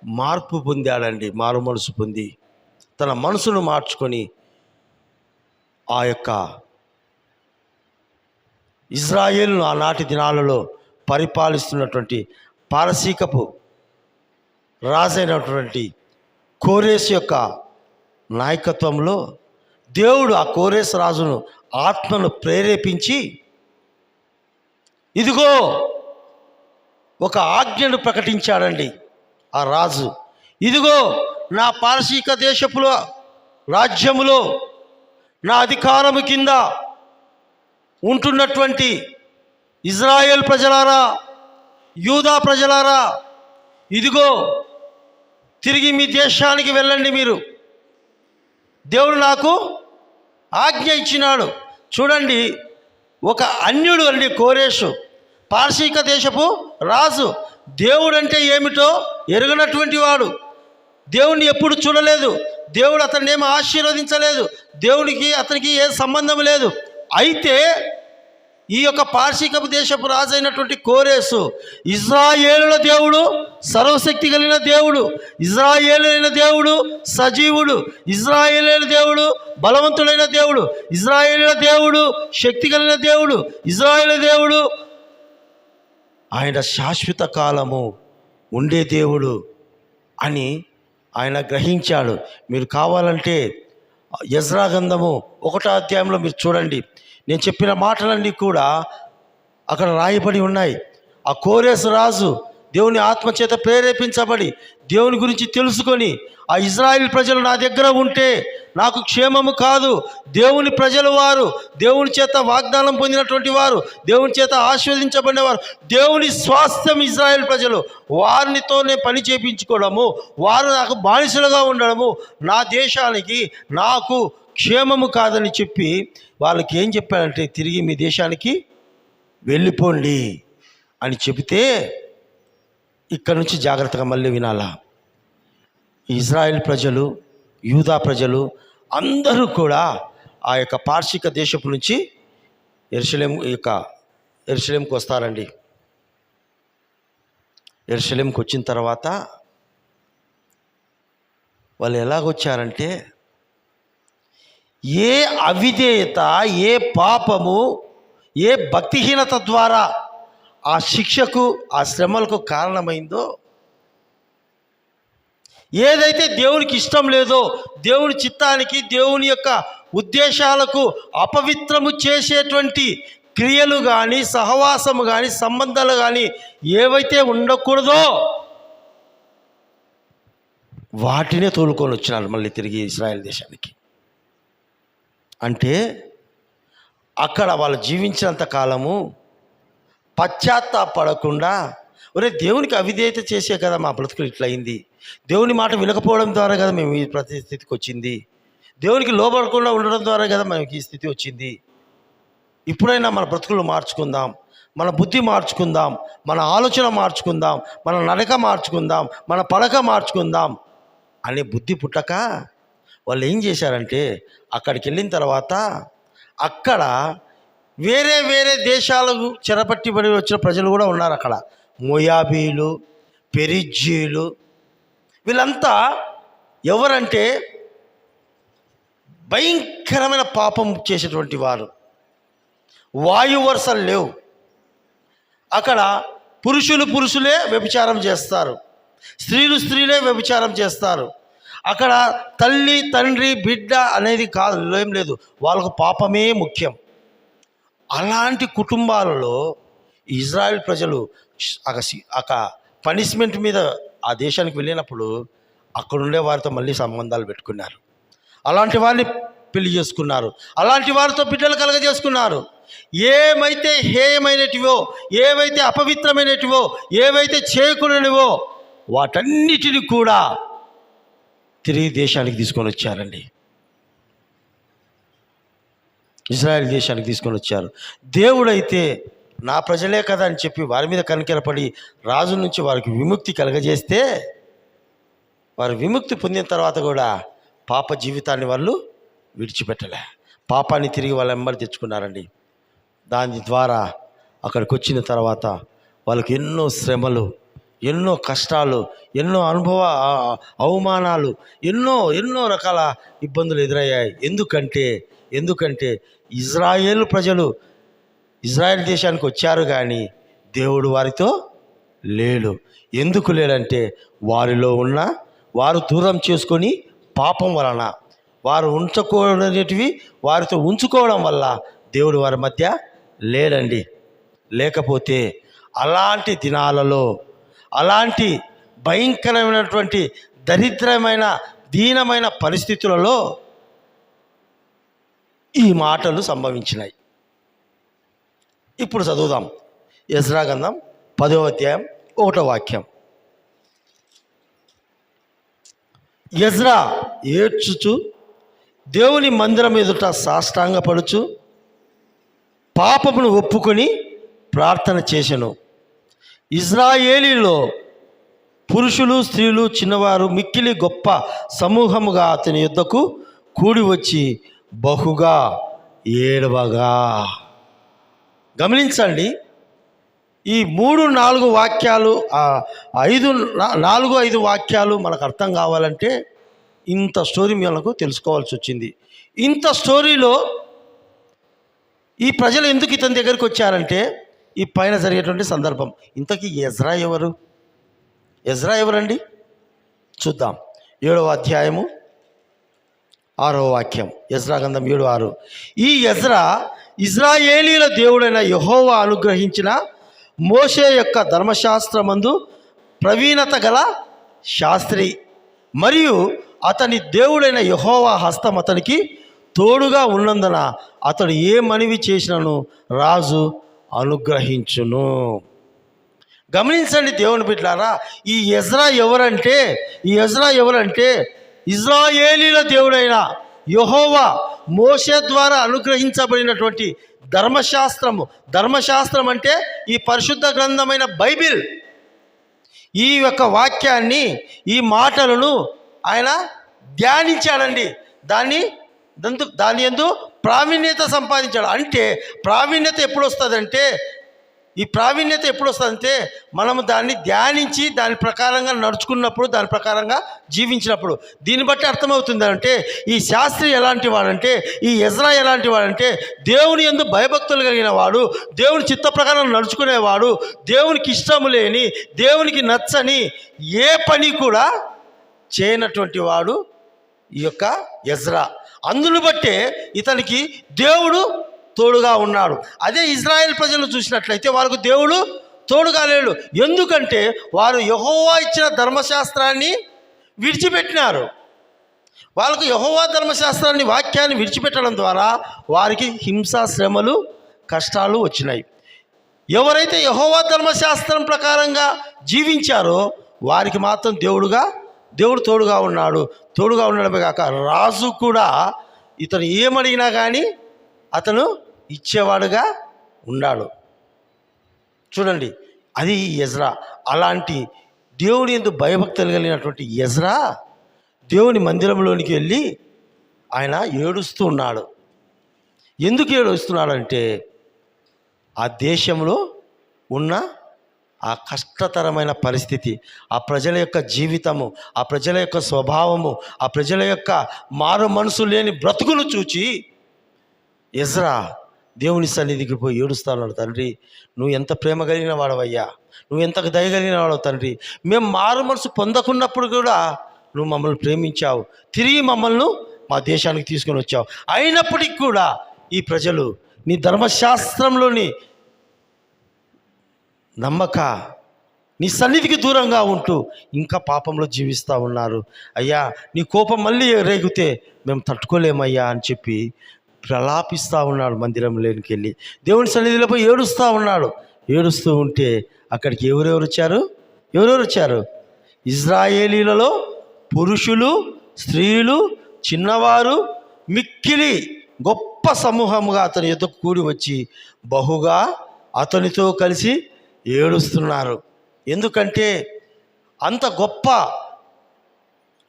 మార్పు పొందాడండి. మారు మనసు పొంది తన మనసును మార్చుకొని ఆ యొక్క ఇజ్రాయేలును ఆనాటి దినాలలో పరిపాలిస్తున్నటువంటి పారసీకపు రాజైనటువంటి కోరేసు యొక్క నాయకత్వంలో దేవుడు ఆ కోరేసు రాజును ఆత్మను ప్రేరేపించి ఇదిగో ఒక ఆజ్ఞను ప్రకటించాడండి ఆ రాజు. ఇదిగో నా పారసీక దేశపుల రాజ్యములో నా అధికారము కింద ఉంటున్నటువంటి ఇజ్రాయేల్ ప్రజలారా, యూదా ప్రజలారా, ఇదిగో తిరిగి మీ దేశానికి వెళ్ళండి. మీరు దేవుడు నాకు ఆజ్ఞ ఇచ్చినాడు. చూడండి, ఒక అన్యుడు అండి కోరేషు, పారసీక దేశపు రాజు. దేవుడు అంటే ఏమిటో ఎరగనటువంటి వాడు, దేవుణ్ణి ఎప్పుడు చూడలేదు, దేవుడు అతన్ని ఏమి ఆశీర్వదించలేదు, దేవునికి అతనికి ఏ సంబంధం లేదు. అయితే ఈ యొక్క పారసీక దేశపు రాజు అయినటువంటి కోరేసు ఇజ్రాయేలుల దేవుడు, సర్వశక్తి కలిగిన దేవుడు, ఇజ్రాయేలైన దేవుడు సజీవుడు, ఇజ్రాయేలైన దేవుడు బలవంతుడైన దేవుడు, ఇజ్రాయేలుల దేవుడు శక్తి కలిగిన దేవుడు, ఇజ్రాయేలు దేవుడు ఆయన శాశ్వత కాలము ఉండే దేవుడు అని ఆయన గ్రహించాడు. మీరు కావాలంటే ఎజ్రా గ్రంథము 1వ అధ్యాయంలో మీరు చూడండి, నేను చెప్పిన మాటలన్నీ కూడా అక్కడ రాయబడి ఉన్నాయి. ఆ కోరేసు రాజు దేవుని ఆత్మచేత ప్రేరేపించబడి దేవుని గురించి తెలుసుకొని, ఆ ఇజ్రాయిల్ ప్రజలు నా దగ్గర ఉంటే నాకు క్షేమము కాదు, దేవుని ప్రజలు వారు, దేవుని చేత వాగ్దానం పొందినటువంటి వారు, దేవుని చేత ఆశీర్వదించబడినవారు, దేవుని స్వాస్థ్యం ఇజ్రాయిల్ ప్రజలు, వారితో నేను పని చేయించుకోవడము, వారు నాకు బానిసలుగా ఉండడము నా దేశానికి నాకు క్షేమము కాదని చెప్పి వాళ్ళకి ఏం చెప్పాడంటే, తిరిగి మీ దేశానికి వెళ్ళిపోండి అని చెబితే, ఇక్కడ నుంచి జాగ్రత్తగా మళ్ళీ వినాలా. ఇజ్రాయెల్ ప్రజలు, యూదా ప్రజలు అందరూ కూడా ఆ యొక్క పార్షిక దేశపు నుంచి యెరూషలేముకు వస్తారండి. యెరూషలేముకు వచ్చిన తర్వాత వాళ్ళు ఎలాగొచ్చారంటే, ఏ అవిధేయత, ఏ పాపము, ఏ భక్తిహీనత ద్వారా ఆ శిక్షకు, ఆ శ్రమలకు కారణమైందో, ఏదైతే దేవునికి ఇష్టం లేదో, దేవుని చిత్తానికి, దేవుని యొక్క ఉద్దేశాలకు అపవిత్రము చేసేటువంటి క్రియలు కానీ, సహవాసము కానీ, సంబంధాలు కానీ ఏవైతే ఉండకూడదో వాటినే తోలుకొని వచ్చినారు మళ్ళీ తిరిగి ఇశ్రాయేల్ దేశానికి. అంటే అక్కడ వాళ్ళు జీవించినంత కాలము పశ్చాత్తాపడకుండా, ఒరే దేవునికి అవిధేయత చేసే కదా మా బ్రతుకులు ఇట్లా అయింది, దేవుని మాట వినకపోవడం ద్వారా కదా మేము ఈ పరిస్థితికి వచ్చింది, దేవునికి లోబడకుండా ఉండడం ద్వారా కదా మనకి ఈ స్థితి వచ్చింది, ఇప్పుడైనా మన బ్రతుకులు మార్చుకుందాం, మన బుద్ధి మార్చుకుందాం, మన ఆలోచన మార్చుకుందాం, మన నడక మార్చుకుందాం, మన పడక మార్చుకుందాం అనే బుద్ధి పుట్టక వాళ్ళు ఏం చేశారంటే, అక్కడికి వెళ్ళిన తర్వాత అక్కడ వేరే వేరే దేశాలకు చెరపట్టిబడి వచ్చిన ప్రజలు కూడా ఉన్నారు అక్కడ. మోయాబీలు, పెరిజ్జీలు, వీళ్ళంతా ఎవరంటే భయంకరమైన పాపం చేసేటువంటి వారు. వాయు వరుసలు లేవు అక్కడ. పురుషులే వ్యభిచారం చేస్తారు, స్త్రీలే వ్యభిచారం చేస్తారు. అక్కడ తల్లి, తండ్రి, బిడ్డ అనేది కాదు, ఏం లేదు, వాళ్ళకు పాపమే ముఖ్యం. అలాంటి కుటుంబాలలో ఇజ్రాయెల్ ప్రజలు ఒక పనిష్మెంట్ మీద ఆ దేశానికి వెళ్ళినప్పుడు అక్కడుండే వారితో మళ్ళీ సంబంధాలు పెట్టుకున్నారు, అలాంటి వారిని పెళ్లి చేసుకున్నారు, అలాంటి వారితో బిడ్డలు కలగజేసుకున్నారు. ఏమైతే హేయమైనటివో, ఏవైతే అపవిత్రమైనటివో, ఏవైతే చేయకూడనివో వాటన్నిటిని కూడా తిరిగి దేశానికి తీసుకొని వచ్చారండి. ఇజ్రాయెల్ దేశానికి తీసుకొని వచ్చారు. దేవుడైతే నా ప్రజలే కదా అని చెప్పి వారి మీద కనికరపడి రాజు నుంచి వారికి విముక్తి కలగజేస్తే, వారు విముక్తి పొందిన తర్వాత కూడా పాప జీవితాన్ని వాళ్ళు విడిచిపెట్టలే, పాపాన్ని తిరిగి వాళ్ళ వెంబడి తెచ్చుకున్నారండి. దాని ద్వారా అక్కడికి వచ్చిన తర్వాత వాళ్ళకి ఎన్నో శ్రమలు, ఎన్నో కష్టాలు, ఎన్నో అవమానాలు, ఎన్నో రకాల ఇబ్బందులు ఎదురయ్యాయి. ఎందుకంటే ఇజ్రాయేలు ప్రజలు ఇజ్రాయెల్ దేశానికి వచ్చారు కానీ దేవుడు వారితో లేడు. ఎందుకు లేడంటే వారు దూరం చేసుకొని పాపం వలన, వారు ఉంచకూడనిటివి వారితో ఉంచుకోవడం వల్ల దేవుడు వారి మధ్య లేడండి. లేకపోతే అలాంటి దినాలలో, అలాంటి భయంకరమైనటువంటి దరిద్రమైన దీనమైన పరిస్థితులలో ఈ మాటలు సంభవించినాయి. ఇప్పుడు చదువుదాం. ఎజ్రా గ్రంథం 10వ అధ్యాయం 1వ వాక్యం. ఎజ్రా ఏడ్చుచు దేవుని మందిరం ఎదుట సాష్టాంగపడుచు పాపమును ఒప్పుకొని ప్రార్థన చేసెను. ఇజ్రాయేలీలో పురుషులు, స్త్రీలు, చిన్నవారు మిక్కిలి గొప్ప సమూహముగా అతని యుద్ధకు కూడి వచ్చి బహుగా ఏడవగా. గమనించండి, ఈ 3-4 వాక్యాలు, 4-5 వాక్యాలు మనకు అర్థం కావాలంటే ఇంత స్టోరీ మనకు తెలుసుకోవాల్సి వచ్చింది. ఇంత స్టోరీలో ఈ ప్రజలు ఎందుకు ఇతని దగ్గరికి వచ్చారంటే ఈ పైన జరిగేటువంటి సందర్భం. ఇంతకీ ఎజ్రా ఎవరు? ఎజ్రా ఎవరండి? చూద్దాం. 7వ అధ్యాయము 6వ వాక్యం. ఎజ్రా గ్రంథం 7:6. ఈ ఎజ్రా ఇజ్రాయేలీల దేవుడైన యెహోవా అనుగ్రహించిన మోషే యొక్క ధర్మశాస్త్రమందు ప్రవీణత గల శాస్త్రి, మరియు అతని దేవుడైన యెహోవా హస్తం అతనికి తోడుగా ఉన్నందున అతడు ఏ మనవి చేసినను రాజు అనుగ్రహించును. గమనించండి దేవుని బిడ్డలారా, ఈ ఎజ్రా ఎవరంటే ఇజ్రాయేలీల దేవుడైన యెహోవా మోషే ద్వారా అనుగ్రహించబడినటువంటి ధర్మశాస్త్రం అంటే ఈ పరిశుద్ధ గ్రంథమైన బైబిల్. ఈ యొక్క వాక్యాన్ని, ఈ మాటలను ఆయన ధ్యానించాడండి. దాని యందు ప్రావీణ్యత సంపాదించాడు. అంటే ప్రావీణ్యత ఎప్పుడు వస్తుందంటే మనము దాన్ని ధ్యానించి దాని ప్రకారంగా నడుచుకున్నప్పుడు, దాని ప్రకారంగా జీవించినప్పుడు. దీన్ని బట్టి అర్థమవుతుంది అంటే ఈ శాస్త్రి ఎలాంటి వాడంటే, ఈ ఎజ్రా ఎలాంటి వాడంటే దేవుని యందు భయభక్తులు కలిగిన వాడు, దేవుని చిత్త ప్రకారం నడుచుకునేవాడు, దేవునికి ఇష్టము లేని, దేవునికి నచ్చని ఏ పని కూడా చేయనటువంటి వాడు ఈ యొక్క ఎజ్రా. అందును బట్టే ఇతనికి దేవుడు తోడుగా ఉన్నాడు. అదే ఇజ్రాయెల్ ప్రజలు చూసినట్లయితే వారికి దేవుడు తోడుగా లేడు. ఎందుకంటే వారు యెహోవా ఇచ్చిన ధర్మశాస్త్రాన్ని విడిచిపెట్టినారు. వాళ్ళకు యెహోవా ధర్మశాస్త్రాన్ని, వాక్యాన్ని విడిచిపెట్టడం ద్వారా వారికి హింస, శ్రమలు, కష్టాలు వచ్చినాయి. ఎవరైతే యెహోవా ధర్మశాస్త్రం ప్రకారంగా జీవించారో వారికి మాత్రం దేవుడు తోడుగా ఉన్నాడు. తోడుగా ఉండడమే కాక రాజు కూడా ఇతను ఏమడిగినా కానీ అతను ఇచ్చేవాడుగా ఉన్నాడు. చూడండి, అది ఎజ్రా. అలాంటి దేవుని యందు భయభక్తులు కలిగినటువంటి ఎజ్రా దేవుని మందిరంలోనికి వెళ్ళి ఆయన ఏడుస్తూ ఉన్నాడు. ఎందుకు ఏడుస్తున్నాడంటే ఆ దేశంలో ఉన్న ఆ కష్టతరమైన పరిస్థితి, ఆ ప్రజల యొక్క జీవితము, ఆ ప్రజల యొక్క స్వభావము, ఆ ప్రజల యొక్క మారు మనసు లేని బ్రతుకును చూచి ఎజ్రా దేవుని సన్నిధికి పోయి ఏడుస్తా ఉన్నాడు. తండ్రి, నువ్వు ఎంత ప్రేమ కలిగిన వాడవయ్యా, నువ్వు ఎంత దయ కలిగిన వాడవు తండ్రి. మేము మారు మనసు పొందకున్నప్పుడు కూడా నువ్వు మమ్మల్ని ప్రేమించావు, తిరిగి మమ్మల్ని మా దేశానికి తీసుకొని వచ్చావు. అయినప్పటికీ కూడా ఈ ప్రజలు నీ ధర్మశాస్త్రంలోని నమ్మక నీ సన్నిధికి దూరంగా ఉంటూ ఇంకా పాపంలో జీవిస్తూ ఉన్నారు. అయ్యా, నీ కోపం మళ్ళీ రేగితే మేము తట్టుకోలేమయ్యా అని చెప్పి ప్రలాపిస్తూ ఉన్నాడు. మందిరంలోనికి వెళ్ళి దేవుని సన్నిధిలో పోయి ఏడుస్తూ ఉన్నాడు. ఏడుస్తూ ఉంటే అక్కడికి ఎవరెవరు వచ్చారు? ఇజ్రాయేలీలలో పురుషులు, స్త్రీలు, చిన్నవారు మిక్కిలి గొప్ప సమూహముగా అతని యుద్ధకు కూడి వచ్చి బహుగా అతనితో కలిసి ఏడుస్తున్నారు. ఎందుకంటే అంత గొప్ప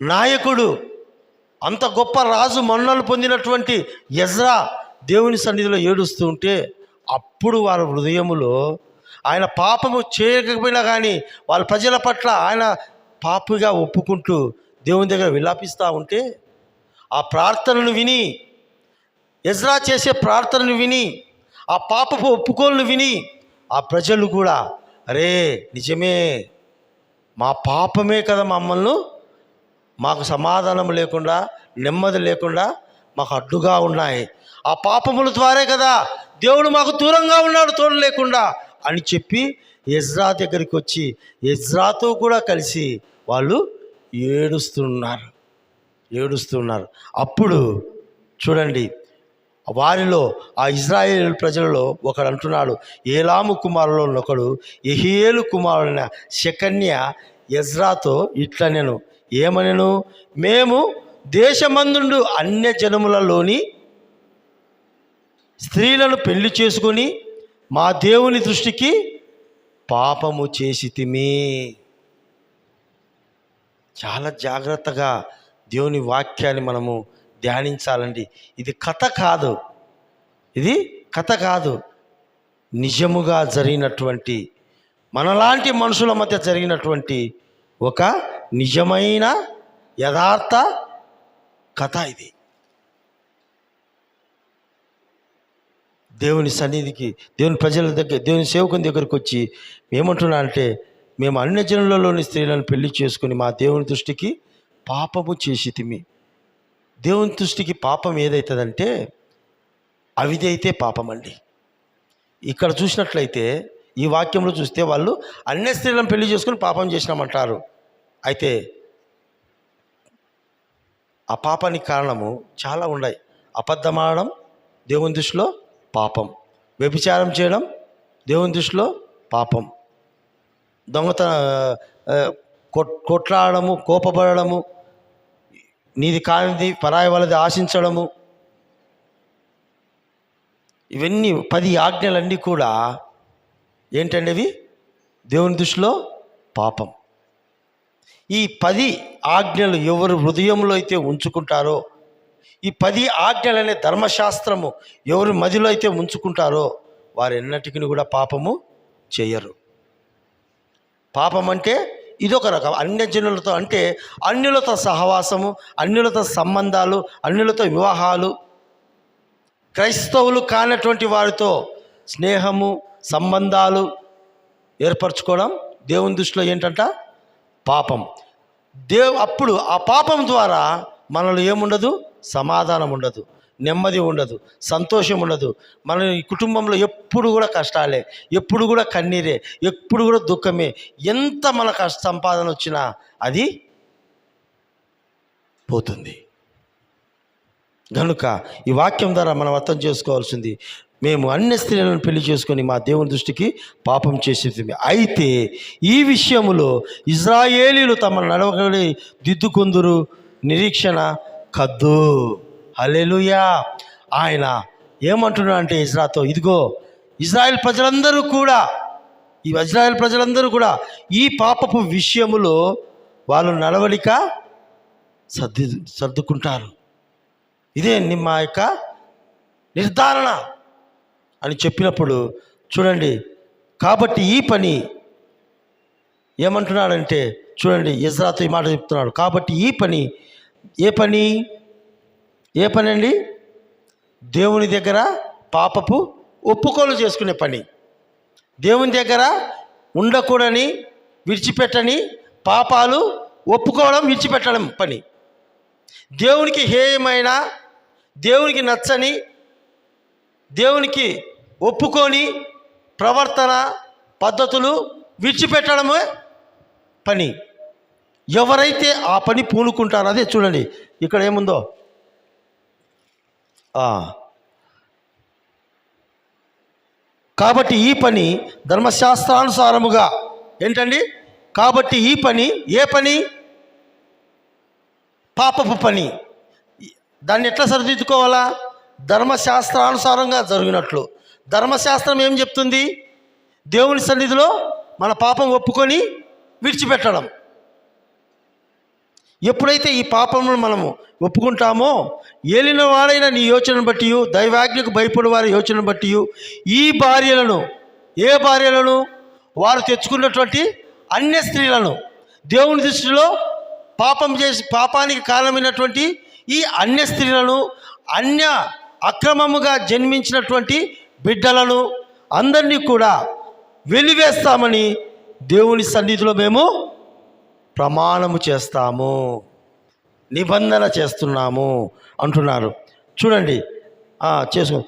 నాయకుడు, అంత గొప్ప రాజు మన్నలు పొందినటువంటి ఎజ్రా దేవుని సన్నిధిలో ఏడుస్తూ ఉంటే అప్పుడు వారి హృదయములో ఆయన పాపము చేయకపోయినా కానీ వాళ్ళ ప్రజల పట్ల ఆయన పాపిగా ఒప్పుకుంటూ దేవుని దగ్గర విలాపిస్తూ ఉంటే ఆ ప్రార్థనను విని, ఎజ్రా చేసే ప్రార్థనను విని, ఆ పాపపు ఒప్పుకోలను విని ఆ ప్రజలు కూడా అరే నిజమే, మా పాపమే కదా మాకు సమాధానం లేకుండా, నెమ్మది లేకుండా మాకు అడ్డుగా ఉన్నాయి. ఆ పాపముల ద్వారే కదా దేవుడు మాకు దూరంగా ఉన్నాడు, తోడు లేకుండా అని చెప్పి ఎజ్రా దగ్గరికి వచ్చి ఎజ్రాతో కూడా కలిసి వాళ్ళు ఏడుస్తున్నారు. అప్పుడు చూడండి, వారిలో ఆ ఇజ్రాయేల్ ప్రజలలో ఒకడు అంటున్నాడు, ఏలాము కుమారులో ఒకడు యెహీయేలు కుమారుడైన షెకన్య ఎజ్రాతో ఇట్లా నేను ఏమనెను, మేము దేశమందుండు అన్య జనములలోని స్త్రీలను పెళ్లి చేసుకొని మా దేవుని దృష్టికి పాపము చేసితిమి. చాలా జాగ్రత్తగా దేవుని వాక్యాన్ని మనము ధ్యానించాలండి. ఇది కథ కాదు, నిజముగా జరిగినటువంటి, మనలాంటి మనుషుల మధ్య జరిగినటువంటి ఒక నిజమైన యథార్థ కథ ఇది. దేవుని సన్నిధికి, దేవుని ప్రజల దగ్గర, దేవుని సేవకుని దగ్గరికి వచ్చి ఏమంటున్నా అంటే, మేము అన్యజనులలోని స్త్రీలను పెళ్లి చేసుకుని మా దేవుని దృష్టికి పాపము చేసితిమి. దేవుని దృష్టికి పాపం ఏదైతుందంటే అవిధైతే పాపం అండి. ఇక్కడ చూసినట్లయితే ఈ వాక్యంలో చూస్తే వాళ్ళు అన్య స్త్రీలను పెళ్లి చేసుకుని పాపం చేసినామంటారు. అయితే ఆ పాపానికి కారణము చాలా ఉన్నాయి. అబద్ధమాడడం దేవుని దృష్టిలో పాపం, వ్యభిచారం చేయడం దేవుని దృష్టిలో పాపం, కొట్లాడము, కోపపడము, నీది కానిది పరాయి వాళ్ళది ఆశించడము, ఇవన్నీ 10 ఆజ్ఞలన్నీ కూడా ఏంటండి? అవి దేవుని దృష్టిలో పాపం. ఈ 10 ఆజ్ఞలు ఎవరు హృదయంలో అయితే ఉంచుకుంటారో, ఈ 10 ఆజ్ఞలనే ధర్మశాస్త్రము ఎవరు మదిలో అయితే ఉంచుకుంటారో వారు ఎన్నటికీ కూడా పాపము చేయరు. పాపం అంటే ఇదొక రకం. అన్యజనులతో అంటే అన్యులతో సహవాసము, అన్యులతో సంబంధాలు, అన్యులతో వివాహాలు, క్రైస్తవులు కానటువంటి వారితో స్నేహము, సంబంధాలు ఏర్పరచుకోవడం దేవుని దృష్టిలో ఏంటంట? పాపం. అప్పుడు ఆ పాపం ద్వారా మనలో ఏముండదు? సమాధానం ఉండదు, నెమ్మది ఉండదు, సంతోషం ఉండదు. మన కుటుంబంలో ఎప్పుడు కూడా కష్టాలే, ఎప్పుడు కూడా కన్నీరే, ఎప్పుడు కూడా దుఃఖమే. ఎంత మన సంపాదన వచ్చినా అది పోతుంది. కనుక ఈ వాక్యం ద్వారా మనం అర్థం చేసుకోవాల్సింది, మేము అన్య స్త్రీలను పెళ్లి చేసుకొని మా దేవుని దృష్టికి పాపం చేసేది. అయితే ఈ విషయములో ఇజ్రాయేలీలు తమ నడవడి దిద్దుకుందురు, నిరీక్షణ కద్దు. హల్లెలూయా. ఆయన ఏమంటున్నా అంటే ఇజ్రాతో, ఇదిగో ఇజ్రాయెల్ ప్రజలందరూ కూడా ఈ పాపపు విషయములో వాళ్ళు నడవడిక సర్దుకుంటారు. ఇదే మా యొక్క నిర్ధారణ అని చెప్పినప్పుడు చూడండి, కాబట్టి ఈ పని ఏమంటున్నాడంటే చూడండి, ఎజ్రాతో ఈ మాట చెప్తున్నాడు. కాబట్టి ఈ పని ఏ పని అండి? దేవుని దగ్గర పాపపు ఒప్పుకోలు చేసుకునే పని, దేవుని దగ్గర ఉండకూడని, విడిచిపెట్టని పాపాలు ఒప్పుకోవడం, విడిచిపెట్టడం పని. దేవునికి హేయమైన, దేవునికి నచ్చని, దేవునికి ఒప్పుకొని ప్రవర్తన పద్ధతులు విడిచిపెట్టడమే పని. ఎవరైతే ఆ పని పూనుకుంటారో, అదే చూడండి ఇక్కడ ఏముందో, కాబట్టి ఈ పని ధర్మశాస్త్రానుసారముగా ఏంటండి? కాబట్టి ఈ పని ఏ పని? పాపపు పని. దాన్ని ఎట్లా సరిదిద్దుకోవాలా? ధర్మశాస్త్రానుసారంగా జరిగినట్లు. ధర్మశాస్త్రం ఏం చెప్తుంది? దేవుని సన్నిధిలో మన పాపం ఒప్పుకొని విడిచిపెట్టడం. ఎప్పుడైతే ఈ పాపమును మనము ఒప్పుకుంటామో, ఏలిన వాడైన నీ యోచనను బట్టి, దైవాజ్ఞకు భయపడి వారి యోచనను బట్టి ఈ భార్యలను, ఏ భార్యలను? వారు తెచ్చుకున్నటువంటి అన్య స్త్రీలను, దేవుని దృష్టిలో పాపానికి కారణమైనటువంటి ఈ అన్య స్త్రీలను, అక్రమముగా జన్మించినటువంటి బిడ్డలను అందరినీ కూడా వెలివేస్తామని దేవుని సన్నిధిలో మేము ప్రమాణము చేస్తాము, నిబంధన చేస్తున్నాము అంటున్నారు. చూడండి, చేసుకో.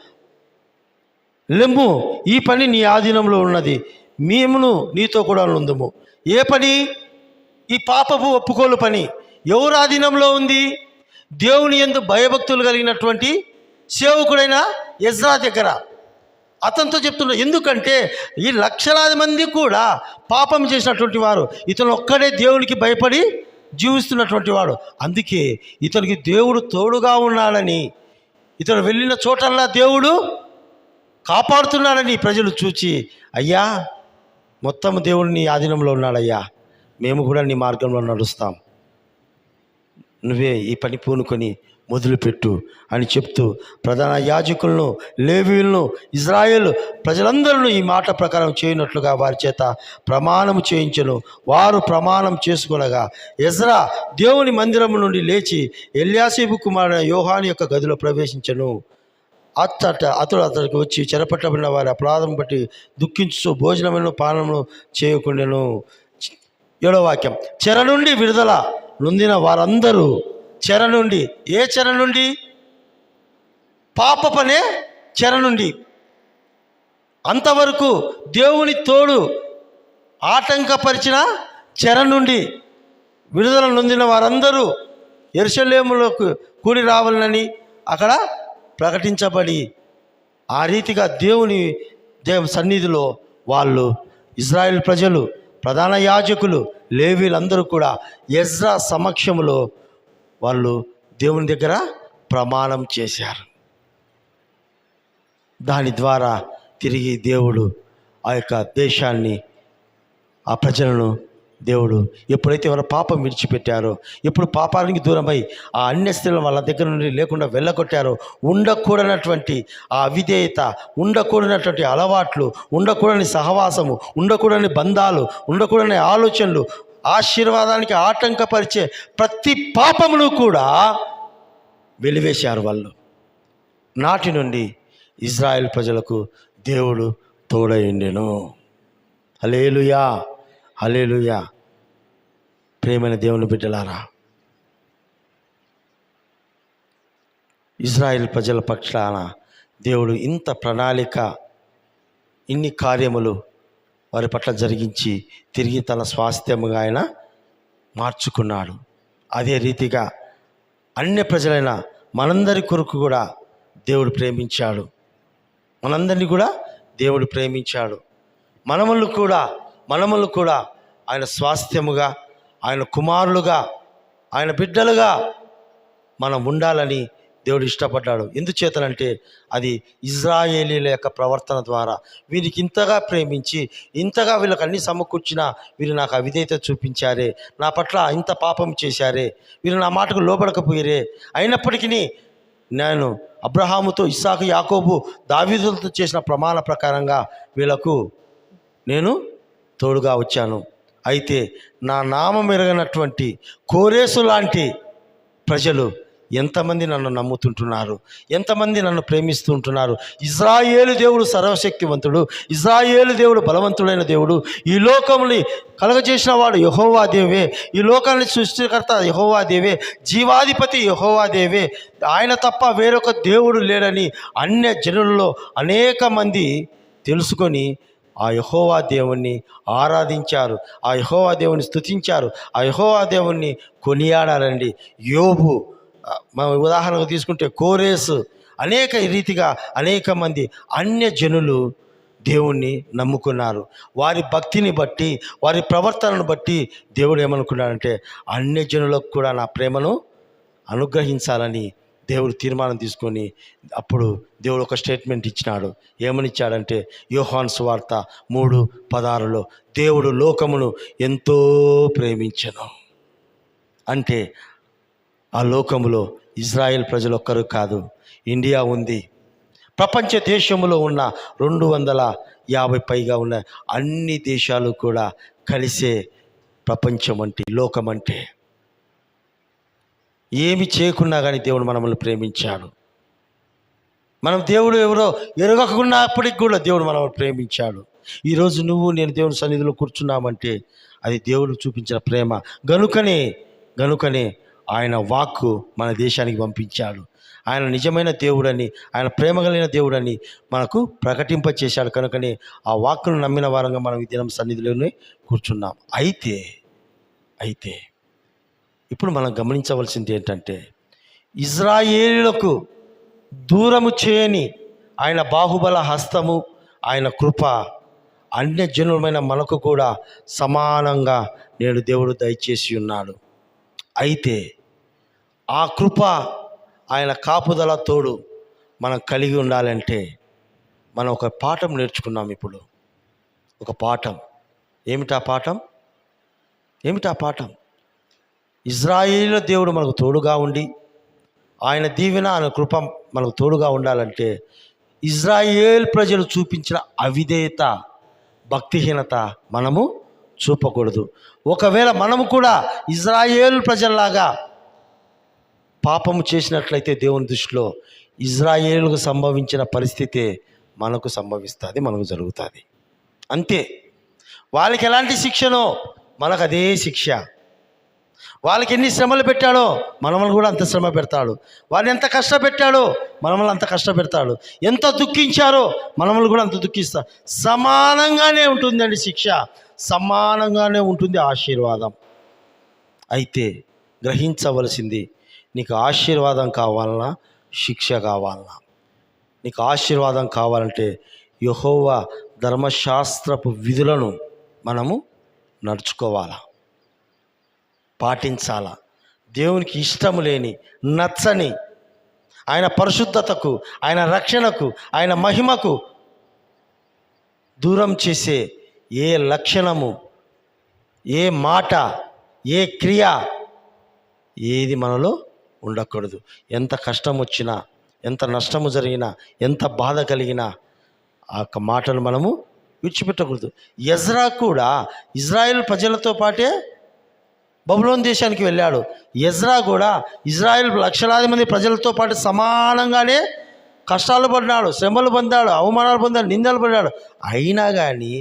లెమ్ము, ఈ పని నీ ఆధీనంలో ఉన్నది, మేమును నీతో కూడా ఉందము. ఏ పని? ఈ పాపపు ఒప్పుకోలు పని ఎవరు ఆధీనంలో ఉంది? దేవుని యందు భయభక్తులు కలిగినటువంటి సేవకుడైన ఎజ్రా దగ్గర. అతనితో చెప్తున్నా, ఎందుకంటే ఈ లక్షలాది మంది కూడా పాపం చేసినటువంటి వారు, ఇతను ఒక్కడే దేవునికి భయపడి జీవిస్తున్నటువంటి వాడు. అందుకే ఇతనికి దేవుడు తోడుగా ఉన్నాడని, ఇతను వెళ్ళిన చోటల్లా దేవుడు కాపాడుతున్నాడని ప్రజలు చూచి, అయ్యా మొత్తం దేవుడు నీ ఆధీనంలో ఉన్నాడయ్యా, మేము కూడా నీ మార్గంలో నడుస్తాం, నువ్వే ఈ పని పూనుకొని మొదలుపెట్టు అని చెప్తూ ప్రధాన యాజకులను, లేవీయులను, ఇజ్రాయేల్ ప్రజలందరూ ఈ మాట ప్రకారం చేయనట్లుగా వారి చేత ప్రమాణం చేయించెను. వారు ప్రమాణం చేసుకొనగా ఎజ్రా దేవుని మందిరం నుండి లేచి ఎల్యాషీబు కుమారుడైన యోహాను యొక్క గదిలో ప్రవేశించెను. అతడు అతడికి వచ్చి చెరపట్టబడిన వారి అపరాధం బట్టి దుఃఖించు భోజనమును పానమును చేయకుండాను. 7వ వాక్యం, చెర నుండి విడుదల నొందిన వారందరూ, చెర నుండి, ఏ చెర నుండి? పాపపనే చెర నుండి. అంతవరకు దేవుని తోడు ఆటంకపరిచిన చెర నుండి విడుదల నొందిన వారందరూ యెరూషలేములోకి కూడి రావాలని అక్కడ ప్రకటించబడి, ఆ రీతిగా దేవుని సన్నిధిలో వాళ్ళు, ఇజ్రాయెల్ ప్రజలు, ప్రధాన యాజకులు, లేవీలందరూ కూడా ఎజ్రా సమక్షంలో వాళ్ళు దేవుని దగ్గర ప్రమాణం చేశారు. దాని ద్వారా తిరిగి దేవుడు ఆ యొక్క దేశాన్ని, ఆ ప్రజలను దేవుడు ఎప్పుడైతే వాళ్ళ పాపం విడిచిపెట్టారో, ఎప్పుడు పాపానికి దూరమై ఆ అన్య స్త్రీలను వాళ్ళ దగ్గర నుండి లేకుండా వెళ్ళగొట్టారో, ఉండకూడనటువంటి ఆ అవిధేయత, ఉండకూడనటువంటి అలవాట్లు, ఉండకూడని సహవాసము, ఉండకూడని బంధాలు, ఉండకూడని ఆలోచనలు, ఆశీర్వాదానికి ఆటంకపరిచే ప్రతి పాపమును కూడా వెలివేశారు వాళ్ళు. నాటి నుండి ఇజ్రాయెల్ ప్రజలకు దేవుడు తోడైండెను. హల్లెలూయా, హల్లెలూయా. ప్రేమైన దేవుని బిడ్డలారా, ఇజ్రాయెల్ ప్రజల పక్షాన దేవుడు ఇంత ప్రణాళిక, ఇన్ని కార్యములు వారి పట్ల జరిగించి తిరిగి తన స్వాస్థ్యముగా ఆయన మార్చుకున్నాడు. అదే రీతిగా అన్య ప్రజలైన మనందరి కొరకు కూడా దేవుడు ప్రేమించాడు. మనందరినీ కూడా దేవుడు ప్రేమించాడు. మనములు కూడా ఆయన స్వాస్థ్యముగా, ఆయన కుమారులుగా, ఆయన బిడ్డలుగా మనం ఉండాలని దేవుడు ఇష్టపడ్డాడు. ఎందుచేతనంటే అది ఇజ్రాయేలీల యొక్క ప్రవర్తన ద్వారా. వీరికి ఇంతగా ప్రేమించి, ఇంతగా వీళ్ళకి అన్ని సమకూర్చినా వీరు నాకు అవిధేయత చూపించారే, నా పట్ల ఇంత పాపం చేశారే, వీరు నా మాటకు లోబడకపోయారే, అయినప్పటికీ నేను అబ్రహాముతో, ఇస్సాకు, యాకోబు, దావీదులతో చేసిన ప్రమాణ ప్రకారంగా వీళ్ళకు నేను తోడుగా వచ్చాను. అయితే నా నామం ఎరగనటువంటి కోరేసు లాంటి ప్రజలు ఎంతమంది నన్ను నమ్ముతుంటున్నారు, ఎంతమంది నన్ను ప్రేమిస్తూ ఉంటున్నారు. ఇజ్రాయేలు దేవుడు సర్వశక్తివంతుడు, ఇజ్రాయేలు దేవుడు బలవంతుడైన దేవుడు, ఈ లోకముని కలగజేసిన వాడు యెహోవా దేవే, ఈ లోకాన్ని సృష్టికర్త యెహోవా దేవే, జీవాధిపతి యెహోవా దేవే, ఆయన తప్ప వేరొక దేవుడు లేడని అన్య జనులలో అనేక మంది తెలుసుకొని ఆ యెహోవా దేవుణ్ణి ఆరాధించారు, ఆ యెహోవా దేవుని స్తుతించారు, ఆ యెహోవా దేవుణ్ణి కొనియాడారండి. యోబు ఉదాహరణకు తీసుకుంటే, కోరేసు, అనేక రీతిగా అనేక మంది అన్య జనులు దేవుణ్ణి నమ్ముకున్నారు. వారి భక్తిని బట్టి, వారి ప్రవర్తనను బట్టి దేవుడు ఏమనుకున్నాడంటే, అన్య జనులకు కూడా నా ప్రేమను అనుగ్రహించాలని దేవుడు తీర్మానం తీసుకొని, అప్పుడు దేవుడు ఒక స్టేట్మెంట్ ఇచ్చినాడు. ఏమని ఇచ్చాడంటే, యోహాను సువార్త 3:16లో దేవుడు లోకమును ఎంతో ప్రేమించెను. అంటే ఆ లోకములో ఇజ్రాయెల్ ప్రజలు ఒక్కరు కాదు, ఇండియా ఉంది, ప్రపంచ దేశంలో ఉన్న 250 పైగా ఉన్న అన్ని దేశాలు కూడా కలిసే ప్రపంచం అంటే, లోకం అంటే. ఏమి చేయకున్నా కానీ దేవుడు మనల్ని ప్రేమించాడు. మనం దేవుడు ఎవరో ఎరగకున్నప్పటికి కూడా దేవుడు మనల్ని ప్రేమించాడు. ఈరోజు నువ్వు నేను దేవుని సన్నిధిలో కూర్చున్నామంటే అది దేవుడు చూపించిన ప్రేమ. గనుకనే ఆయన వాక్కు మన దేశానికి పంపించాడు. ఆయన నిజమైన దేవుడని, ఆయన ప్రేమ కలిగిన దేవుడని మనకు ప్రకటింపచేశాడు. కనుకనే ఆ వాక్కును నమ్మిన వారంగా మనం ఈ దినం సన్నిధిలోనే కూర్చున్నాం. అయితే ఇప్పుడు మనం గమనించవలసింది ఏంటంటే, ఇజ్రాయేలులకు దూరము చేయని ఆయన బాహుబల హస్తము, ఆయన కృప అన్యజనులమైన మనకు కూడా సమానంగా నేడు దేవుడు దయచేసి ఉన్నాడు. అయితే ఆ కృప, ఆయన కాపుదల తోడు మనం కలిగి ఉండాలంటే మనం ఒక పాఠం నేర్చుకున్నాం. ఇప్పుడు ఒక పాఠం. ఏమిటా పాఠం? ఇజ్రాయేలు దేవుడు మనకు తోడుగా ఉండి, ఆయన దీవెన, ఆయన కృప మనకు తోడుగా ఉండాలంటే ఇజ్రాయేల్ ప్రజలు చూపించిన అవిధేయత, భక్తిహీనత మనము చూపకూడదు. ఒకవేళ మనము కూడా ఇజ్రాయేల్ ప్రజల్లాగా పాపము చేసినట్లయితే దేవుని దృష్టిలో ఇజ్రాయేలుకు సంభవించిన పరిస్థితే మనకు సంభవిస్తుంది, మనకు జరుగుతుంది. అంతే. వాళ్ళకి ఎలాంటి శిక్షనో మనకు అదే శిక్ష. వాళ్ళకి ఎన్ని శ్రమలు పెట్టాడో మనల్ని కూడా అంత శ్రమ పెడతాడు. వాళ్ళు ఎంత కష్టపెట్టాడో మనల్ని అంత కష్టపెడతాడు. ఎంత దుఃఖించారో మనల్ని కూడా అంత దుఃఖిస్తాడు. సమానంగానే ఉంటుందండి శిక్ష, సమానంగానే ఉంటుంది ఆశీర్వాదం. అయితే గ్రహించవలసింది, నీకు ఆశీర్వాదం కావాలన్నా శిక్ష కావాలన్నా? నీకు ఆశీర్వాదం కావాలంటే యెహోవా ధర్మశాస్త్రపు విధులను మనము నడుచుకోవాలా, పాటించాలా. దేవునికి ఇష్టము లేని, నచ్చని, ఆయన పరిశుద్ధతకు, ఆయన రక్షణకు, ఆయన మహిమకు దూరం చేసే ఏ లక్షణము, ఏ మాట, ఏ క్రియ, ఏది మనలో ఉండకూడదు. ఎంత కష్టం వచ్చినా, ఎంత నష్టము జరిగినా, ఎంత బాధ కలిగినా ఆ మాటలు మనము విడిచిపెట్టకూడదు. ఎజ్రా కూడా ఇజ్రాయెల్ ప్రజలతో పాటే బబులోను దేశానికి వెళ్ళాడు. ఎజ్రా కూడా ఇజ్రాయెల్ లక్షలాది మంది ప్రజలతో పాటు సమానంగానే కష్టాలు పడినాడు, శ్రమలు పొందాడు, అవమానాలు పొందాడు, నిందలు పడ్డాడు. అయినా కానీ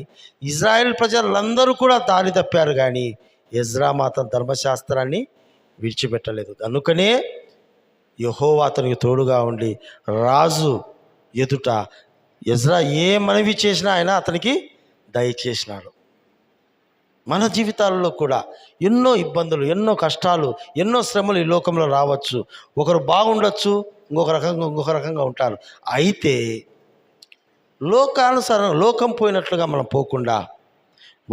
ఇజ్రాయెల్ ప్రజలందరూ కూడా దారి తప్పారు, కానీ ఎజ్రా మాత్రం ధర్మశాస్త్రాన్ని విడిచిపెట్టలేదు. కనుకనే యెహోవా అతనికి తోడుగా ఉండి రాజు ఎదుట ఎజ్రా ఏ మనవి చేసినా ఆయన అతనికి దయచేసినాడు. మన జీవితాలలో కూడా ఎన్నో ఇబ్బందులు, ఎన్నో కష్టాలు, ఎన్నో శ్రమలు ఈ లోకంలో రావచ్చు. ఒకరు బాగుండొచ్చు, ఇంకొక రకంగా ఉంటారు. అయితే లోకం పోయినట్లుగా మనం పోకుండా,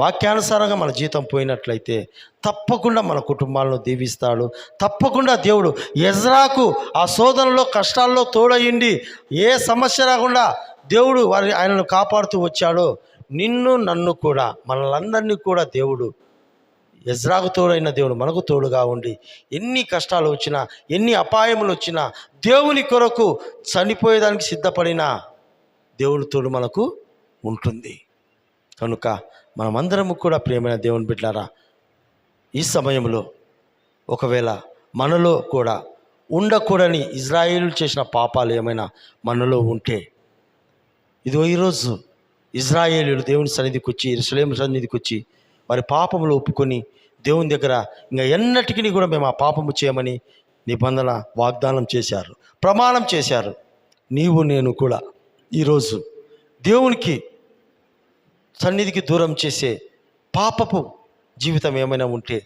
వాక్యానుసారంగా మన జీవితం పోయినట్లయితే తప్పకుండా మన కుటుంబాలను దీవిస్తాడు. తప్పకుండా దేవుడు ఎజ్రాకు ఆ శోధనలో, కష్టాల్లో తోడయ్యిండి ఏ సమస్య రాకుండా దేవుడు ఆయనను కాపాడుతూ వచ్చాడో, నిన్ను నన్ను కూడా, మనలందరినీ కూడా దేవుడు, ఎజ్రాకు తోడైన దేవుడు మనకు తోడుగా ఉండి ఎన్ని కష్టాలు వచ్చినా, ఎన్ని అపాయములు వచ్చినా, దేవుని కొరకు చనిపోయేదానికి సిద్ధపడిన దేవుని తోడు మనకు ఉంటుంది. కనుక మనమందరము కూడా ప్రియమైన దేవుని బిడ్డలారా, ఈ సమయంలో ఒకవేళ మనలో కూడా ఉండకూడని ఇజ్రాయేలు చేసిన పాపాలు ఏమైనా మనలో ఉంటే, ఇదిగో ఈరోజు ఇజ్రాయేలీయులు దేవుని సన్నిధికి వచ్చి, యెరూషలేము సన్నిధికి వచ్చి వారి పాపములు ఒప్పుకొని దేవుని దగ్గర ఇంకా ఎన్నటికీ కూడా మేము ఆ పాపము చేయమని నిబంధన వాగ్దానం చేశారు, ప్రమాణం చేశారు. నీవు నేను కూడా ఈరోజు దేవునికి సన్నిధికి దూరం చేసే పాపపు జీవితం ఏమైనా ఉంటే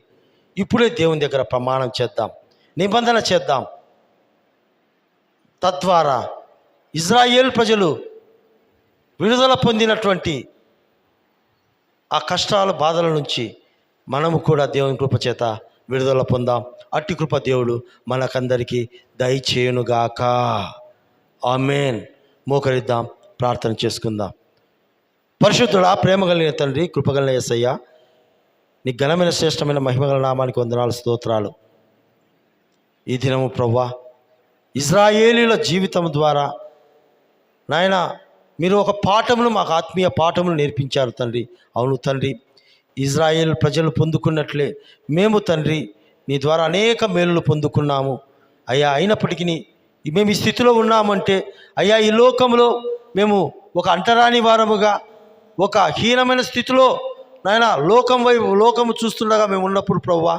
ఇప్పుడే దేవుని దగ్గర ప్రమాణం చేద్దాం, నిబంధన చేద్దాం. తద్వారా ఇజ్రాయేల్ ప్రజలు విడుదల పొందినటువంటి ఆ కష్టాల, బాధల నుంచి మనము కూడా దేవుని కృప చేత విడుదల పొందాం. అట్టి కృప దేవుడు మనకందరికీ దయచేయునుగాక. ఆమేన్. మోకరిద్దాం, ప్రార్థన చేసుకుందాం. పరిశుద్ధుడా, ప్రేమ కలిగిన తండ్రి, కృపగలిగిన యేసయ్య, నీ ఘనమైన శ్రేష్టమైన మహిమగల నామానికి వందనాలు, స్తోత్రాలు. ఈ దినము ప్రభువా, ఇజ్రాయేలీల జీవితం ద్వారా నాయన మీరు ఒక పాఠమును, మాకు ఆత్మీయ పాఠమును నేర్పించారు తండ్రి. అవును తండ్రి, ఇజ్రాయేల్ ప్రజలు పొందుకున్నట్లే మేము తండ్రి నీ ద్వారా అనేక మేలులు పొందుకున్నాము అయ్యా. అయినప్పటికీ మేము ఈ స్థితిలో ఉన్నామంటే అయ్యా, ఈ లోకంలో మేము ఒక అంటరాని వారముగా, ఒక హీనమైన స్థితిలో నాయన లోకము చూస్తుండగా మేము ఉన్నప్పుడు ప్రభువా,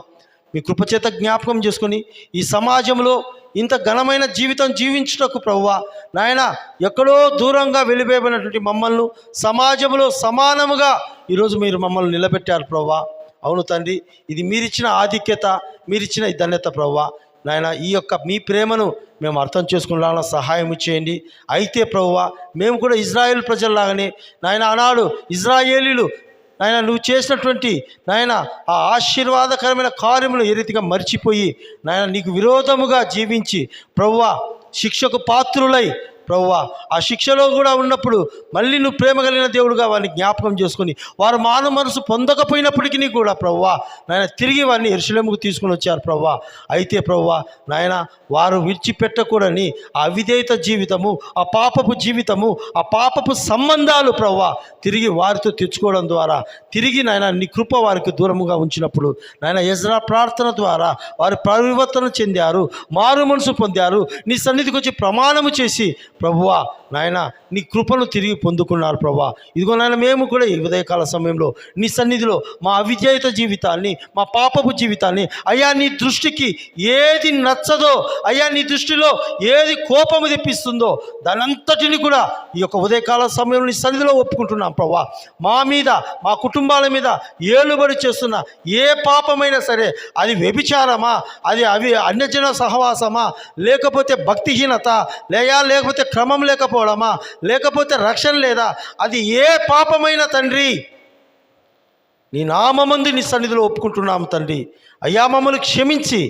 మీ కృపచేత జ్ఞాపకం చేసుకొని ఈ సమాజంలో, ఇంత ఘనమైన జీవితం జీవించుటకు ప్రభువా నాయన ఎక్కడో దూరంగా వెళ్ళిపోయినటువంటి మమ్మల్ని సమాజంలో సమానముగా ఈరోజు మీరు మమ్మల్ని నిలబెట్టారు ప్రభువా. అవును తండ్రి, ఇది మీరిచ్చిన ఆధిక్యత, మీరిచ్చిన ఈ ధన్యత ప్రభువా. నాయన ఈ యొక్క మీ ప్రేమను మేము అర్థం చేసుకునేలా సహాయం చేయండి. అయితే ప్రభువా మేము కూడా ఇజ్రాయేల్ ప్రజల్లాగానే నాయన ఆనాడు ఇజ్రాయేలీలు నాయన నువ్వు చేసినటువంటి నాయన ఆ ఆశీర్వాదకరమైన కార్యములు ఏ రీతిగా మర్చిపోయి నాయన నీకు విరోధముగా జీవించి ప్రభువా శిక్షకు పాత్రులై ప్రభువా ఆ శిక్షలో కూడా ఉన్నప్పుడు మళ్ళీ నువ్వు ప్రేమ కలిగిన దేవుడుగా వారిని జ్ఞాపకం చేసుకుని వారు మానవ మనసు పొందకపోయినప్పటికీ కూడా ప్రభువా నాయన తిరిగి వారిని యెరూషలేముకు తీసుకుని వచ్చారు ప్రభువా. అయితే ప్రభువా నాయన వారు విడిచిపెట్టకూడని ఆ అవిధేయత జీవితము, ఆ పాపపు జీవితము, ఆ పాపపు సంబంధాలు ప్రభువా తిరిగి వారితో తెచ్చుకోవడం ద్వారా తిరిగి నాయన నీ కృప వారికి దూరముగా ఉంచినప్పుడు నాయన ఎజ్రా ప్రార్థన ద్వారా వారు పరివర్తన చెందారు, మారు మనసు పొందారు, నీ సన్నిధికి వచ్చి ప్రమాణము చేసి ప్రభువా నాయన నీ కృపను తిరిగి పొందుకున్నారు ప్రభువా. ఇదిగో నాయన మేము కూడా ఈ ఉదయకాల సమయంలో నీ సన్నిధిలో మా అవిధేయత జీవితాన్ని, మా పాపపు జీవితాన్ని అయ్యా నీ దృష్టికి ఏది నచ్చదో, అయ్యా నీ దృష్టిలో ఏది కోపము తెప్పిస్తుందో దానంతటిని కూడా ఈ యొక్క ఉదయకాల సమయంలో నీ సన్నిధిలో ఒప్పుకుంటున్నాం ప్రభువా. మా మీద, మా కుటుంబాల మీద ఏలుబడి చేస్తున్న ఏ పాపమైనా సరే, అది వ్యభిచారమా, అది అన్యజన సహవాసమా, లేకపోతే భక్తిహీనత, లేకపోతే క్రమం లేకపోవడమా, లేకపోతే రక్షణ లేదా, అది ఏ పాపమైన తండ్రి నీ నామమందు నీ సన్నిధిలో ఒప్పుకుంటున్నాము తండ్రి. అయ్యా మమ్మల్ని క్షమించి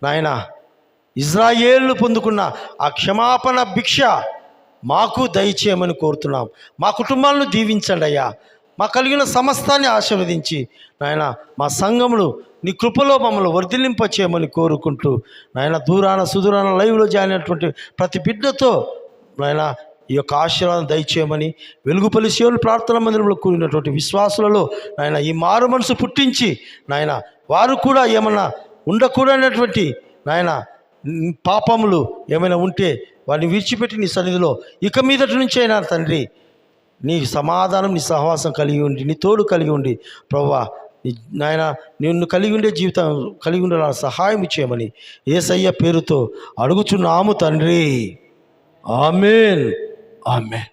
నాయన ఇజ్రాయేలు పొందుకున్న ఆ క్షమాపణ భిక్ష మాకు దయచేయమని కోరుతున్నాం. మా కుటుంబాలను దీవించండి అయ్యా. మా కలిగిన సమస్తాన్ని ఆశీర్వదించి నాయన మా సంఘములు నీ కృపలో మమ్మల్ని వర్ధిల్లింప చేయమని కోరుకుంటూ నాయన దూరాన సుదూరాన లైవ్లో జాయిన్ అయినటువంటి ప్రతి బిడ్డతో నాయన ఈ యొక్క ఆశీర్వాదం దయచేయమని వెలుగుపల్లి శివుని ప్రార్థన మందిరంలో కూడినటువంటి విశ్వాసులలో నాయన ఈ మారు మనసు పుట్టించి నాయన వారు కూడా ఏమన్నా ఉండకూడనటువంటి నాయన పాపములు ఏమైనా ఉంటే వారిని విడిచిపెట్టి నీ సన్నిధిలో ఇక మీదటి నుంచి అయినా తండ్రి నీ సమాధానం, నీ సహవాసం కలిగి ఉండి, నీ తోడు కలిగి ఉండి ప్రభువా నాయన నిన్ను కలిగి ఉండే జీవితం కలిగి ఉండేలా సహాయం చేయమని యేసయ్య పేరుతో అడుగుచున్నాము తండ్రి. ఆమేన్, ఆమేన్.